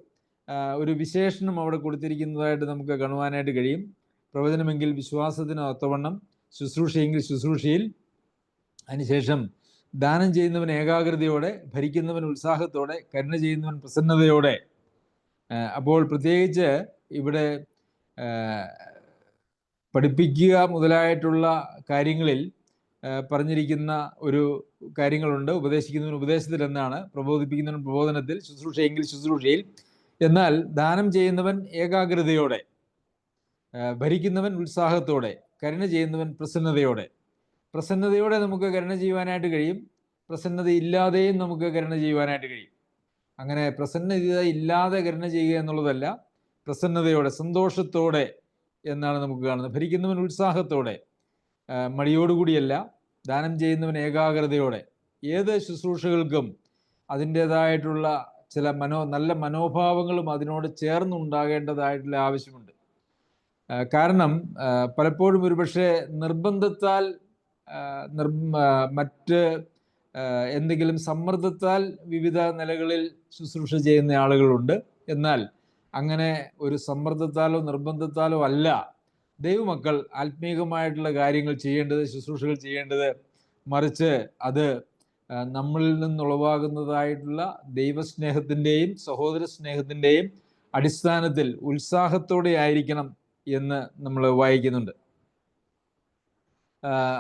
ഒരു വിശേഷണം അവിടെ കൊടുത്തിരിക്കുന്നതായിട്ട് നമുക്ക് കാണുവാനായിട്ട് കഴിയും. പ്രവചനമെങ്കിൽ വിശ്വാസത്തിന് ഒത്തവണ്ണം, ശുശ്രൂഷയെങ്കിൽ ശുശ്രൂഷയിൽ, അതിനുശേഷം ദാനം ചെയ്യുന്നവൻ ഏകാഗ്രതയോടെ, ഭരിക്കുന്നവൻ ഉത്സാഹത്തോടെ, കരുണ ചെയ്യുന്നവൻ പ്രസന്നതയോടെ. അപ്പോൾ പ്രത്യേകിച്ച് ഇവിടെ പഠിപ്പിക്കുക മുതലായിട്ടുള്ള കാര്യങ്ങളിൽ പറഞ്ഞിരിക്കുന്ന ഒരു കാര്യങ്ങളുണ്ട്. ഉപദേശിക്കുന്നവൻ ഉപദേശത്തിൽ എന്നാണ്, പ്രബോധിപ്പിക്കുന്നവൻ പ്രബോധനത്തിൽ, ശുശ്രൂഷയെങ്കിൽ ശുശ്രൂഷയിൽ. എന്നാൽ ദാനം ചെയ്യുന്നവൻ ഏകാഗ്രതയോടെ, ഭരിക്കുന്നവൻ ഉത്സാഹത്തോടെ, കരുണ ചെയ്യുന്നവൻ പ്രസന്നതയോടെ. പ്രസന്നതയോടെ നമുക്ക് കരുണ ചെയ്യുവാനായിട്ട് കഴിയും, പ്രസന്നതയില്ലാതെയും നമുക്ക് കരുണ ചെയ്യുവാനായിട്ട് കഴിയും. അങ്ങനെ പ്രസന്നത ഇല്ലാതെ കരുണ ചെയ്യുക എന്നുള്ളതല്ല, പ്രസന്നതയോടെ, സന്തോഷത്തോടെ എന്നാണ് നമുക്ക് കാണുന്നത്. ഭരിക്കുന്നവൻ ഉത്സാഹത്തോടെ, മടിയോടുകൂടിയല്ല. ദാനം ചെയ്യുന്നവൻ ഏകാഗ്രതയോടെ. ഏത് ശുശ്രൂഷകൾക്കും അതിൻ്റേതായിട്ടുള്ള ചില നല്ല മനോഭാവങ്ങളും അതിനോട് ചേർന്നുണ്ടാകേണ്ടതായിട്ടുള്ള ആവശ്യമുണ്ട്. കാരണം പലപ്പോഴും ഒരുപക്ഷെ നിർബന്ധത്താൽ, മറ്റ് എന്തെങ്കിലും സമ്മർദ്ദത്താൽ വിവിധ നിലകളിൽ ശുശ്രൂഷ ചെയ്യുന്ന ആളുകളുണ്ട്. എന്നാൽ അങ്ങനെ ഒരു സമ്മർദ്ദത്താലോ നിർബന്ധത്താലോ അല്ല ദൈവമക്കൾ ആത്മീകമായിട്ടുള്ള കാര്യങ്ങൾ ചെയ്യേണ്ടത്, ശുശ്രൂഷകൾ ചെയ്യേണ്ടത്. മറിച്ച് അത് നമ്മളിൽ നിന്നുളവാകുന്നതായിട്ടുള്ള ദൈവസ്നേഹത്തിൻ്റെയും സഹോദര സ്നേഹത്തിൻ്റെയും അടിസ്ഥാനത്തിൽ ഉത്സാഹത്തോടെ ആയിരിക്കണം എന്ന് നമ്മൾ വായിക്കുന്നുണ്ട്.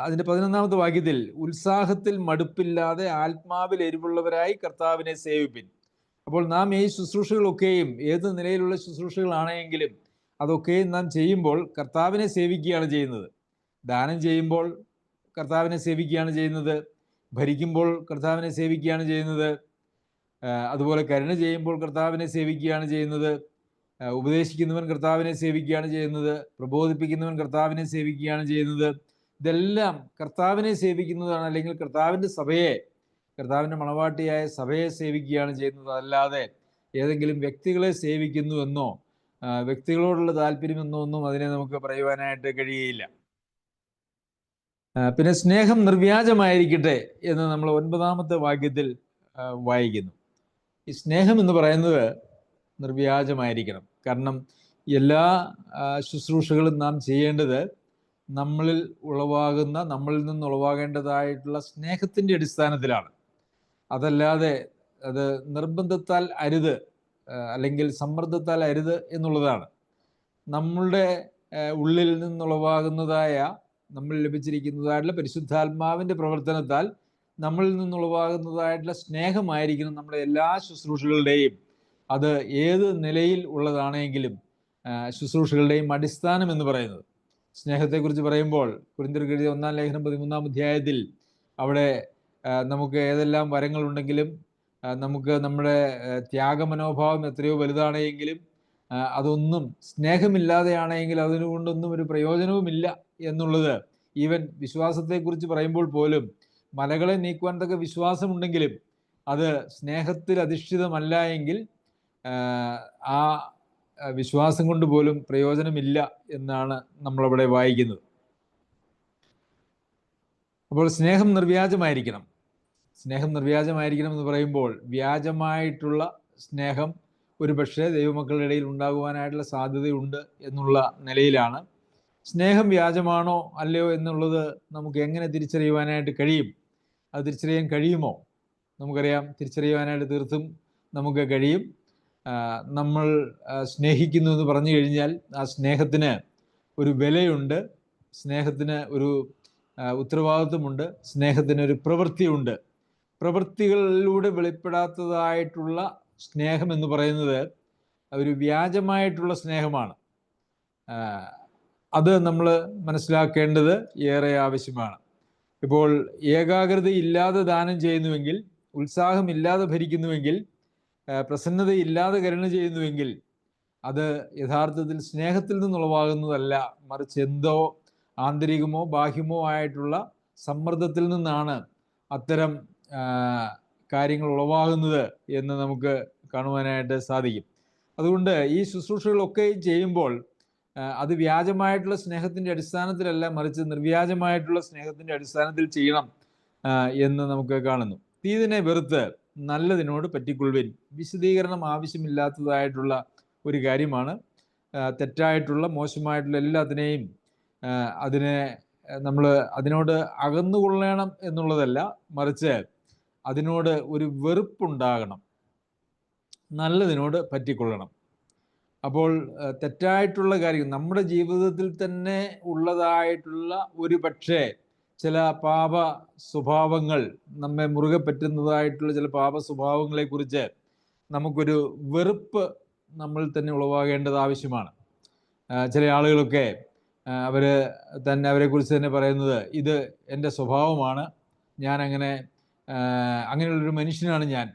അതിൻ്റെ 11-ാമത്തെ വാക്യത്തിൽ, ഉത്സാഹത്തിൽ മടുപ്പില്ലാതെ ആത്മാവിൽ എരിവുള്ളവരായി കർത്താവിനെ സേവിപ്പിൻ. അപ്പോൾ നാം ഈ ശുശ്രൂഷകളൊക്കെയും ഏത് നിലയിലുള്ള ശുശ്രൂഷകളാണെങ്കിലും അതൊക്കെയും നാം ചെയ്യുമ്പോൾ കർത്താവിനെ സേവിക്കുകയാണ് ചെയ്യുന്നത്. ദാനം ചെയ്യുമ്പോൾ കർത്താവിനെ സേവിക്കുകയാണ് ചെയ്യുന്നത്, ഭരിക്കുമ്പോൾ കർത്താവിനെ സേവിക്കുകയാണ് ചെയ്യുന്നത്, അതുപോലെ കരുണ ചെയ്യുമ്പോൾ കർത്താവിനെ സേവിക്കുകയാണ് ചെയ്യുന്നത്, ഉപദേശിക്കുന്നവൻ കർത്താവിനെ സേവിക്കുകയാണ് ചെയ്യുന്നത്, പ്രബോധിപ്പിക്കുന്നവൻ കർത്താവിനെ സേവിക്കുകയാണ് ചെയ്യുന്നത്. ഇതെല്ലാം കർത്താവിനെ സേവിക്കുന്നതാണ്, അല്ലെങ്കിൽ കർത്താവിൻ്റെ സഭയെ, കർത്താവിൻ്റെ മണവാട്ടിയായ സഭയെ സേവിക്കുകയാണ് ചെയ്യുന്നത്. അല്ലാതെ ഏതെങ്കിലും വ്യക്തികളെ സേവിക്കുന്നു എന്നോ വ്യക്തികളോടുള്ള താല്പര്യമെന്നോ ഒന്നും അതിനെ നമുക്ക് പറയുവാനായിട്ട് കഴിയുകയില്ല. പിന്നെ സ്നേഹം നിർവ്യാജമായിരിക്കട്ടെ എന്ന് നമ്മൾ 9-ാമത്തെ വാക്യത്തിൽ വായിക്കുന്നു. ഈ സ്നേഹം എന്ന് പറയുന്നത് നിർവ്യാജമായിരിക്കണം. കാരണം എല്ലാ ശുശ്രൂഷകളും നാം ചെയ്യേണ്ടത് നമ്മളിൽ നിന്ന് ഉളവാകേണ്ടതായിട്ടുള്ള സ്നേഹത്തിൻ്റെ അടിസ്ഥാനത്തിലാണ്. അതല്ലാതെ അത് നിർബന്ധത്താൽ അരുത്, അല്ലെങ്കിൽ സമ്മർദ്ദത്താൽ അരുത് എന്നുള്ളതാണ്. നമ്മളുടെ ഉള്ളിൽ നിന്നുളവാകുന്നതായ, നമ്മൾ ലഭിച്ചിരിക്കുന്നതായിട്ടുള്ള പരിശുദ്ധാത്മാവിൻ്റെ പ്രവർത്തനത്താൽ നമ്മളിൽ നിന്നുളവാകുന്നതായിട്ടുള്ള സ്നേഹമായിരിക്കണം നമ്മുടെ എല്ലാ ശുശ്രൂഷകളുടെയും, അത് ഏത് നിലയിൽ ഉള്ളതാണെങ്കിലും ശുശ്രൂഷകളുടെയും അടിസ്ഥാനം എന്ന് പറയുന്നത്. സ്നേഹത്തെക്കുറിച്ച് പറയുമ്പോൾ കൊരിന്ത്യർക്ക് എഴുതിയ 1-ാം ലേഖനം 13-ാം അധ്യായത്തിൽ അവിടെ നമുക്ക് ഏതെല്ലാം വരങ്ങളുണ്ടെങ്കിലും, നമുക്ക് നമ്മുടെ ത്യാഗമനോഭാവം എത്രയോ വലുതാണെങ്കിലും അതൊന്നും സ്നേഹമില്ലാതെയാണെങ്കിൽ അതിനുകൊണ്ടൊന്നും ഒരു പ്രയോജനവുമില്ല എന്നുള്ളത്, ഈവൻ വിശ്വാസത്തെക്കുറിച്ച് പറയുമ്പോൾ പോലും മലകളെ നീക്കുവാൻ തക്ക വിശ്വാസമുണ്ടെങ്കിലും അത് സ്നേഹത്തിൽ അധിഷ്ഠിതമല്ല എങ്കിൽ ആ വിശ്വാസം കൊണ്ട് പോലും പ്രയോജനമില്ല എന്നാണ് നമ്മളവിടെ വായിക്കുന്നത്. അപ്പോൾ സ്നേഹം നിർവ്യാജമായിരിക്കണം. സ്നേഹം നിർവ്യാജമായിരിക്കണം എന്ന് പറയുമ്പോൾ വ്യാജമായിട്ടുള്ള സ്നേഹം ഒരു പക്ഷേ ദൈവമക്കളുടെ ഇടയിൽ ഉണ്ടാകുവാനായിട്ടുള്ള സാധ്യതയുണ്ട് എന്നുള്ള നിലയിലാണ്. സ്നേഹം വ്യാജമാണോ അല്ലയോ എന്നുള്ളത് നമുക്ക് എങ്ങനെ തിരിച്ചറിയുവാനായിട്ട് കഴിയും? അത് തിരിച്ചറിയാൻ കഴിയുമോ? നമുക്കറിയാം, തിരിച്ചറിയുവാനായിട്ട് തീർത്തും നമുക്ക് കഴിയും. നമ്മൾ സ്നേഹിക്കുന്നു എന്ന് പറഞ്ഞു കഴിഞ്ഞാൽ ആ സ്നേഹത്തിന് ഒരു വിലയുണ്ട്, സ്നേഹത്തിന് ഒരു ഉത്തരവാദിത്വമുണ്ട്, സ്നേഹത്തിനൊരു പ്രവൃത്തിയുണ്ട്. പ്രവൃത്തികളിലൂടെ വെളിപ്പെടാത്തതായിട്ടുള്ള സ്നേഹം എന്ന് പറയുന്നത് ഒരു വ്യാജമായിട്ടുള്ള സ്നേഹമാണ്. അത് നമ്മൾ മനസ്സിലാക്കേണ്ടത് ഏറെ ആവശ്യമാണ്. ഇപ്പോൾ ഏകാഗ്രത ഇല്ലാതെ ദാനം ചെയ്യുന്നുവെങ്കിൽ, ഉത്സാഹമില്ലാതെ ഭരിക്കുന്നുവെങ്കിൽ, പ്രസന്നതയില്ലാതെ കരുണ ചെയ്യുന്നുവെങ്കിൽ അത് യഥാർത്ഥത്തിൽ സ്നേഹത്തിൽ നിന്നുളവാകുന്നതല്ല, മറിച്ച് എന്തോ ആന്തരികമോ ബാഹ്യമോ ആയിട്ടുള്ള സമ്മർദ്ദത്തിൽ നിന്നാണ് അത്തരം കാര്യങ്ങൾ ഉളവാകുന്നത് എന്ന് നമുക്ക് കാണുവാനായിട്ട് സാധിക്കും. അതുകൊണ്ട് ഈ ശുശ്രൂഷകളൊക്കെ ചെയ്യുമ്പോൾ അത് വ്യാജമായിട്ടുള്ള സ്നേഹത്തിൻ്റെ അടിസ്ഥാനത്തിലല്ല, മറിച്ച് നിർവ്യാജമായിട്ടുള്ള സ്നേഹത്തിൻ്റെ അടിസ്ഥാനത്തിൽ ചെയ്യണം എന്ന് നമുക്ക് കാണുന്നു. തീയതിനെ വെറുത്ത് നല്ലതിനോട് പറ്റിക്കൊള്ളുവിൻ. വിശദീകരണം ആവശ്യമില്ലാത്തതായിട്ടുള്ള ഒരു കാര്യമാണ്. തെറ്റായിട്ടുള്ള, മോശമായിട്ടുള്ള എല്ലാത്തിനെയും നമ്മൾ അതിനോട് അകന്നുകൊള്ളണം എന്നുള്ളതല്ല, മറിച്ച് അതിനോട് ഒരു വെറുപ്പുണ്ടാകണം, നല്ലതിനോട് പറ്റിക്കൊള്ളണം. അപ്പോൾ തെറ്റായിട്ടുള്ള കാര്യം നമ്മുടെ ജീവിതത്തിൽ തന്നെ ഉള്ളതായിട്ടുള്ള ഒരു പക്ഷേ ചില പാപ സ്വഭാവങ്ങൾ, നമ്മെ മുറുകെ പറ്റുന്നതായിട്ടുള്ള ചില പാപ സ്വഭാവങ്ങളെക്കുറിച്ച് നമുക്കൊരു വെറുപ്പ് നമ്മൾ തന്നെ ഉളവാകേണ്ടത് ആവശ്യമാണ്. ചില ആളുകളൊക്കെ അവരെക്കുറിച്ച് തന്നെ പറയുന്നത്, ഇത് എൻ്റെ സ്വഭാവമാണ്, ഞാൻ അങ്ങനെയുള്ളൊരു മനുഷ്യനാണ് ഞാൻ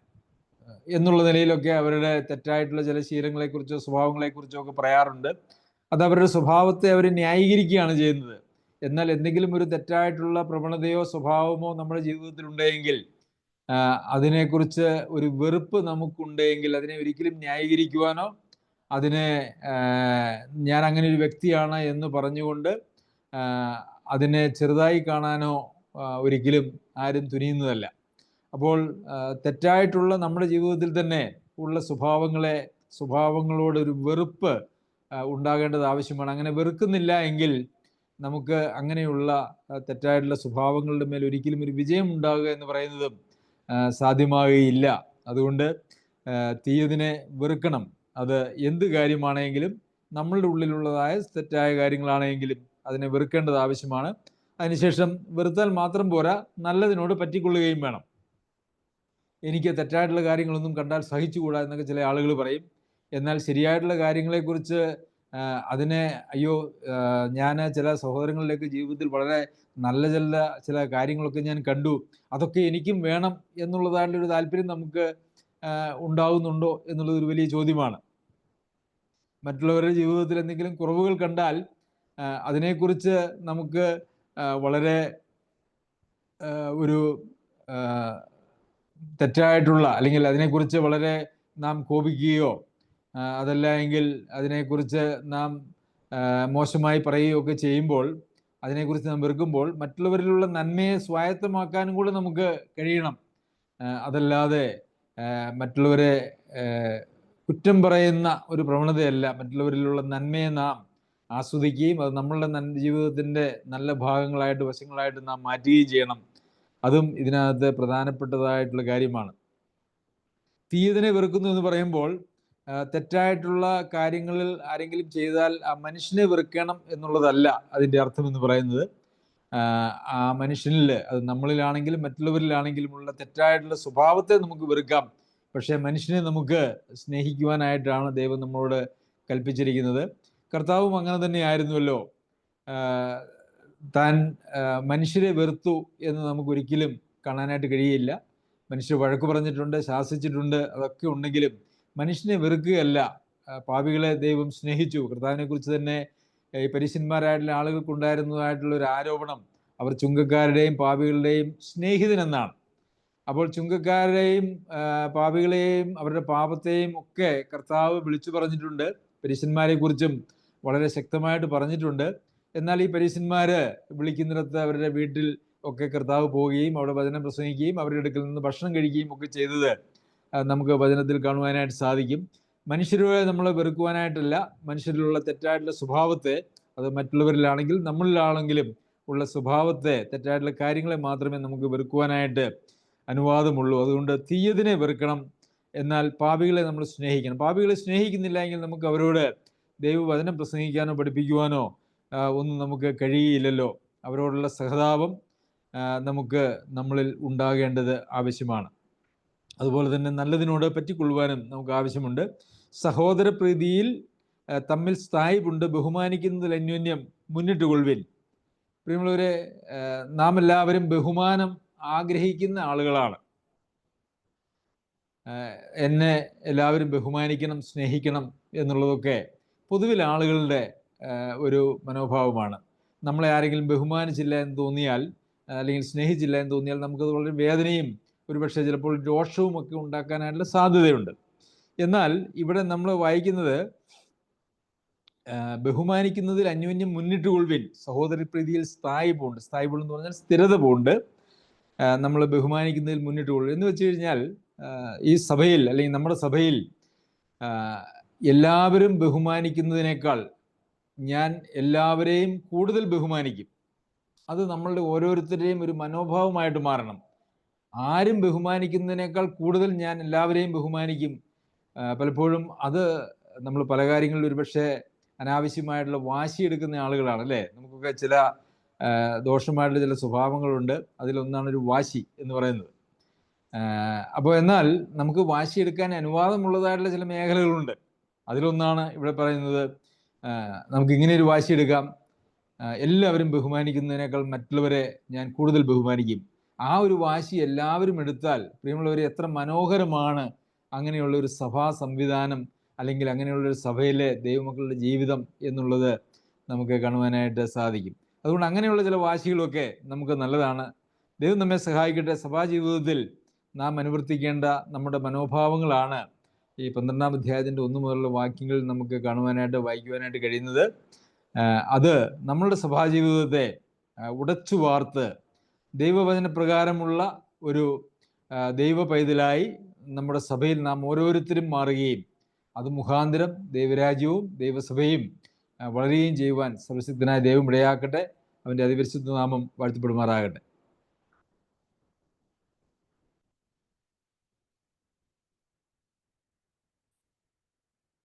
എന്നുള്ള നിലയിലൊക്കെ അവരുടെ തെറ്റായിട്ടുള്ള ചില ശീലങ്ങളെക്കുറിച്ചോ സ്വഭാവങ്ങളെക്കുറിച്ചോ ഒക്കെ പറയാറുണ്ട്. അത് അവരുടെ സ്വഭാവത്തെ അവർ ന്യായീകരിക്കുകയാണ് ചെയ്യുന്നത്. എന്നാൽ എന്തെങ്കിലും ഒരു തെറ്റായിട്ടുള്ള പ്രവണതയോ സ്വഭാവമോ നമ്മുടെ ജീവിതത്തിൽ ഉണ്ടെങ്കിൽ, അതിനെക്കുറിച്ച് ഒരു വെറുപ്പ് നമുക്കുണ്ടെങ്കിൽ അതിനെ ഒരിക്കലും ന്യായീകരിക്കുവാനോ ഞാൻ അങ്ങനെ ഒരു വ്യക്തിയാണ് എന്ന് പറഞ്ഞുകൊണ്ട് അതിനെ ചെറുതായി കാണാനോ ഒരിക്കലും ആരും തുനിയുന്നതല്ല. അപ്പോൾ തെറ്റായിട്ടുള്ള നമ്മുടെ ജീവിതത്തിൽ തന്നെ ഉള്ള സ്വഭാവങ്ങളോടൊരു വെറുപ്പ് ഉണ്ടാകേണ്ടത് ആവശ്യമാണ്. അങ്ങനെ വെറുക്കുന്നില്ല എങ്കിൽ നമുക്ക് അങ്ങനെയുള്ള തെറ്റായിട്ടുള്ള സ്വഭാവങ്ങളുടെ മേൽ ഒരിക്കലും ഒരു വിജയം ഉണ്ടാകുക എന്ന് പറയുന്നതും സാധ്യമാകുകയില്ല. അതുകൊണ്ട് തീയതിനെ വെറുക്കണം. അത് എന്ത് കാര്യമാണെങ്കിലും, നമ്മളുടെ ഉള്ളിലുള്ളതായ തെറ്റായ കാര്യങ്ങളാണെങ്കിലും അതിനെ വെറുക്കേണ്ടത് ആവശ്യമാണ്. അതിനുശേഷം വെറുത്താൽ മാത്രം പോരാ, നല്ലതിനോട് പറ്റിക്കൊള്ളുകയും വേണം. എനിക്ക് തെറ്റായിട്ടുള്ള കാര്യങ്ങളൊന്നും കണ്ടാൽ സഹിച്ചുകൂടാ എന്നൊക്കെ ചില ആളുകൾ പറയും. എന്നാൽ ശരിയായിട്ടുള്ള കാര്യങ്ങളെക്കുറിച്ച് ഞാൻ ചില സഹോദരങ്ങളിലേക്ക് ജീവിതത്തിൽ വളരെ നല്ല ചില കാര്യങ്ങളൊക്കെ ഞാൻ കണ്ടു, അതൊക്കെ എനിക്കും വേണം എന്നുള്ളതായിട്ടുള്ളൊരു താല്പര്യം നമുക്ക് ഉണ്ടാകുന്നുണ്ടോ എന്നുള്ളത് ഒരു വലിയ ചോദ്യമാണ്. മറ്റുള്ളവരുടെ ജീവിതത്തിൽ എന്തെങ്കിലും കുറവുകൾ കണ്ടാൽ അതിനെക്കുറിച്ച് നമുക്ക് വളരെ ഒരു തെറ്റായിട്ടുള്ള, അല്ലെങ്കിൽ അതിനെക്കുറിച്ച് വളരെ നാം കോപിക്കുകയോ അതല്ല എങ്കിൽ അതിനെക്കുറിച്ച് നാം മോശമായി പറയുകയോ ഒക്കെ ചെയ്യുമ്പോൾ, അതിനെക്കുറിച്ച് നാം വെറുക്കുമ്പോൾ മറ്റുള്ളവരിലുള്ള നന്മയെ സ്വായത്തമാക്കാനും കൂടെ നമുക്ക് കഴിയണം. അതല്ലാതെ മറ്റുള്ളവരെ കുറ്റം പറയുന്ന ഒരു പ്രവണതയല്ല. മറ്റുള്ളവരിലുള്ള നന്മയെ നാം ആസ്വദിക്കുകയും അത് നമ്മളുടെ ജീവിതത്തിൻ്റെ നല്ല ഭാഗങ്ങളായിട്ട്, വശങ്ങളായിട്ട് നാം മാറ്റുകയും ചെയ്യണം. അതും ഇതിനകത്ത് പ്രധാനപ്പെട്ടതായിട്ടുള്ള കാര്യമാണ്. തീയതിനെ വെറുക്കുന്നു എന്ന് പറയുമ്പോൾ തെറ്റായിട്ടുള്ള കാര്യങ്ങളിൽ ആരെങ്കിലും ചെയ്താൽ ആ മനുഷ്യനെ വെറുക്കണം എന്നുള്ളതല്ല അതിൻ്റെ അർത്ഥം എന്ന് പറയുന്നത്. ആ മനുഷ്യനിൽ, അത് നമ്മളിലാണെങ്കിലും മറ്റുള്ളവരിലാണെങ്കിലുമുള്ള തെറ്റായിട്ടുള്ള സ്വഭാവത്തെ നമുക്ക് വെറുക്കാം. പക്ഷേ മനുഷ്യനെ നമുക്ക് സ്നേഹിക്കുവാനായിട്ടാണ് ദൈവം നമ്മളോട് കൽപ്പിച്ചിരിക്കുന്നത്. കർത്താവും അങ്ങനെ തന്നെയായിരുന്നുവല്ലോ. താൻ മനുഷ്യരെ വെറുത്തു എന്ന് നമുക്കൊരിക്കലും കാണാനായിട്ട് കഴിയില്ല. മനുഷ്യർ വഴക്ക് പറഞ്ഞിട്ടുണ്ട്, ശാസിച്ചിട്ടുണ്ട്, അതൊക്കെ ഉണ്ടെങ്കിലും മനുഷ്യനെ വെറുക്കുകയല്ല. പാപികളെ ദൈവം സ്നേഹിച്ചു. കർത്താവിനെ കുറിച്ച് തന്നെ ഈ പരീശന്മാരായിട്ടുള്ള ആളുകൾക്കുണ്ടായിരുന്നതായിട്ടുള്ള ഒരു ആരോപണം, അവർ ചുങ്കക്കാരുടെയും പാപികളുടെയും സ്നേഹിതനെന്നാണ്. അപ്പോൾ ചുങ്കക്കാരെയും പാപികളെയും അവരുടെ പാപത്തെയും ഒക്കെ കർത്താവ് വിളിച്ചു പറഞ്ഞിട്ടുണ്ട്. പരീശന്മാരെ കുറിച്ചും വളരെ ശക്തമായിട്ട് പറഞ്ഞിട്ടുണ്ട്. എന്നാൽ ഈ പരീശന്മാർ വിളിക്കുന്നിടത്ത് അവരുടെ വീട്ടിൽ ഒക്കെ കർത്താവ് പോവുകയും അവിടെ വചനം പ്രസംഗിക്കുകയും അവരുടെ അടുക്കൽ നിന്ന് ഭക്ഷണം കഴിക്കുകയും ഒക്കെ ചെയ്തത് നമുക്ക് വചനത്തിൽ കാണുവാനായിട്ട് സാധിക്കും. മനുഷ്യരെ നമ്മൾ വെറുക്കുവാനായിട്ടല്ല, മനുഷ്യരിലുള്ള തെറ്റായിട്ടുള്ള സ്വഭാവത്തെ, അത് മറ്റുള്ളവരിലാണെങ്കിൽ നമ്മളിലാണെങ്കിലും ഉള്ള സ്വഭാവത്തെ, തെറ്റായിട്ടുള്ള കാര്യങ്ങളെ മാത്രമേ നമുക്ക് വെറുക്കുവാനായിട്ട് അനുവാദമുള്ളൂ. അതുകൊണ്ട് തീയതിനെ വെറുക്കണം, എന്നാൽ പാപികളെ നമ്മൾ സ്നേഹിക്കണം. പാപികളെ സ്നേഹിക്കുന്നില്ല എങ്കിൽ നമുക്ക് അവരോട് ദൈവവചനം പ്രസംഗിക്കാനോ പഠിപ്പിക്കുവാനോ ഒന്നും നമുക്ക് കഴിയില്ലല്ലോ. അവരോടുള്ള സഹതാപം നമുക്ക് നമ്മളിൽ ഉണ്ടാകേണ്ടത് ആവശ്യമാണ്. അതുപോലെ തന്നെ നല്ലതിനോട് പറ്റിക്കൊള്ളുവാനും നമുക്ക് ആവശ്യമുണ്ട്. സഹോദരപ്രീതിയിൽ തമ്മിൽ സ്ഥായിപ്പുണ്ട്, ബഹുമാനിക്കുന്നതിൽ അന്യോന്യം മുന്നിട്ട് കൊള്ളുവിൻ. പ്രിയമുള്ളവരെ, നാം എല്ലാവരും ബഹുമാനം ആഗ്രഹിക്കുന്ന ആളുകളാണ്. എന്നെ എല്ലാവരും ബഹുമാനിക്കണം, സ്നേഹിക്കണം എന്നുള്ളതൊക്കെ പൊതുവിൽ ആളുകളുടെ ഒരു മനോഭാവമാണ്. നമ്മളെ ആരെങ്കിലും ബഹുമാനിച്ചില്ല എന്ന് തോന്നിയാൽ, അല്ലെങ്കിൽ സ്നേഹിച്ചില്ല എന്ന് തോന്നിയാൽ നമുക്കത് വളരെ വേദനയും ഒരുപക്ഷെ ചിലപ്പോൾ രോഷവും ഒക്കെ ഉണ്ടാക്കാനായിട്ടുള്ള സാധ്യതയുണ്ട്. എന്നാൽ ഇവിടെ നമ്മൾ വായിക്കുന്നത് ബഹുമാനിക്കുന്നതിൽ അന്യോന്യം മുന്നിട്ട് കൊള്ളുവിൻ, സഹോദരപ്രീതിയിൽ സ്ഥായിപ്പുണ്ട്. സ്ഥായിപ്പുണ്ട് എന്ന് പറഞ്ഞാൽ സ്ഥിരത പോണ്ട്. നമ്മൾ ബഹുമാനിക്കുന്നതിൽ മുന്നിട്ട് കൊള്ളും എന്ന് വെച്ച് കഴിഞ്ഞാൽ, ഈ സഭയിൽ അല്ലെങ്കിൽ നമ്മുടെ സഭയിൽ എല്ലാവരും ബഹുമാനിക്കുന്നതിനേക്കാൾ ഞാൻ എല്ലാവരെയും കൂടുതൽ ബഹുമാനിക്കും. അത് നമ്മളുടെ ഓരോരുത്തരുടെയും ഒരു മനോഭാവമായിട്ട് മാറണം. ആരും ബഹുമാനിക്കുന്നതിനേക്കാൾ കൂടുതൽ ഞാൻ എല്ലാവരെയും ബഹുമാനിക്കും. പലപ്പോഴും അത് നമ്മൾ പല കാര്യങ്ങളിൽ ഒരുപക്ഷെ അനാവശ്യമായിട്ടുള്ള വാശിയെടുക്കുന്ന ആളുകളാണ്, അല്ലേ? നമുക്കൊക്കെ ചില ദോഷമായിട്ടുള്ള ചില സ്വഭാവങ്ങളുണ്ട്. അതിലൊന്നാണ് ഒരു വാശി എന്ന് പറയുന്നത്. അപ്പോൾ എന്നാൽ നമുക്ക് വാശിയെടുക്കാൻ അനുവാദമുള്ളതായിട്ടുള്ള ചില മേഖലകളുണ്ട്. അതിലൊന്നാണ് ഇവിടെ പറയുന്നത്, നമുക്ക് ഇങ്ങനെ ഒരു വാശിയെടുക്കാം, എല്ലാവരും ബഹുമാനിക്കുന്നതിനേക്കാൾ മറ്റുള്ളവരെ ഞാൻ കൂടുതൽ ബഹുമാനിക്കും. ആ ഒരു വാശി എല്ലാവരും എടുത്താൽ, പ്രിയമുള്ളവരെ, എത്ര മനോഹരമാണ് അങ്ങനെയുള്ള ഒരു സഭാ സംവിധാനം, അല്ലെങ്കിൽ അങ്ങനെയുള്ളൊരു സഭയിലെ ദൈവമക്കളുടെ ജീവിതം എന്നുള്ളത് നമുക്ക് കാണുവാനായിട്ട് സാധിക്കും. അതുകൊണ്ട് അങ്ങനെയുള്ള ചില വാശികളൊക്കെ നമുക്ക് നല്ലതാണ്. ദൈവം നമ്മെ സഹായിക്കട്ടെ. സഭാ ജീവിതത്തിൽ നാം അനുവർത്തിക്കേണ്ട നമ്മുടെ മനോഭാവങ്ങളാണ് ഈ 12-ാം അധ്യായത്തിൻ്റെ 1 മുതലുള്ള വാക്യങ്ങളിൽ നമുക്ക് കാണുവാനായിട്ട്, വായിക്കുവാനായിട്ട് കഴിയുന്നത്. അത് നമ്മളുടെ സഭാജീവിതത്തെ ഉടച്ചു വാർത്ത് ദൈവവചന പ്രകാരമുള്ള ഒരു ദൈവ പൈതലായി നമ്മുടെ സഭയിൽ നാം ഓരോരുത്തരും മാറുകയും അത് മുഖാന്തരം ദൈവരാജ്യവും ദൈവസഭയും വളരുകയും ചെയ്യുവാൻ സർവശക്തനായ ദൈവം ഇടയാക്കട്ടെ. അവൻ്റെ അതിപരിശുദ്ധ നാമം വാഴ്ത്തപ്പെടുമാറാകട്ടെ.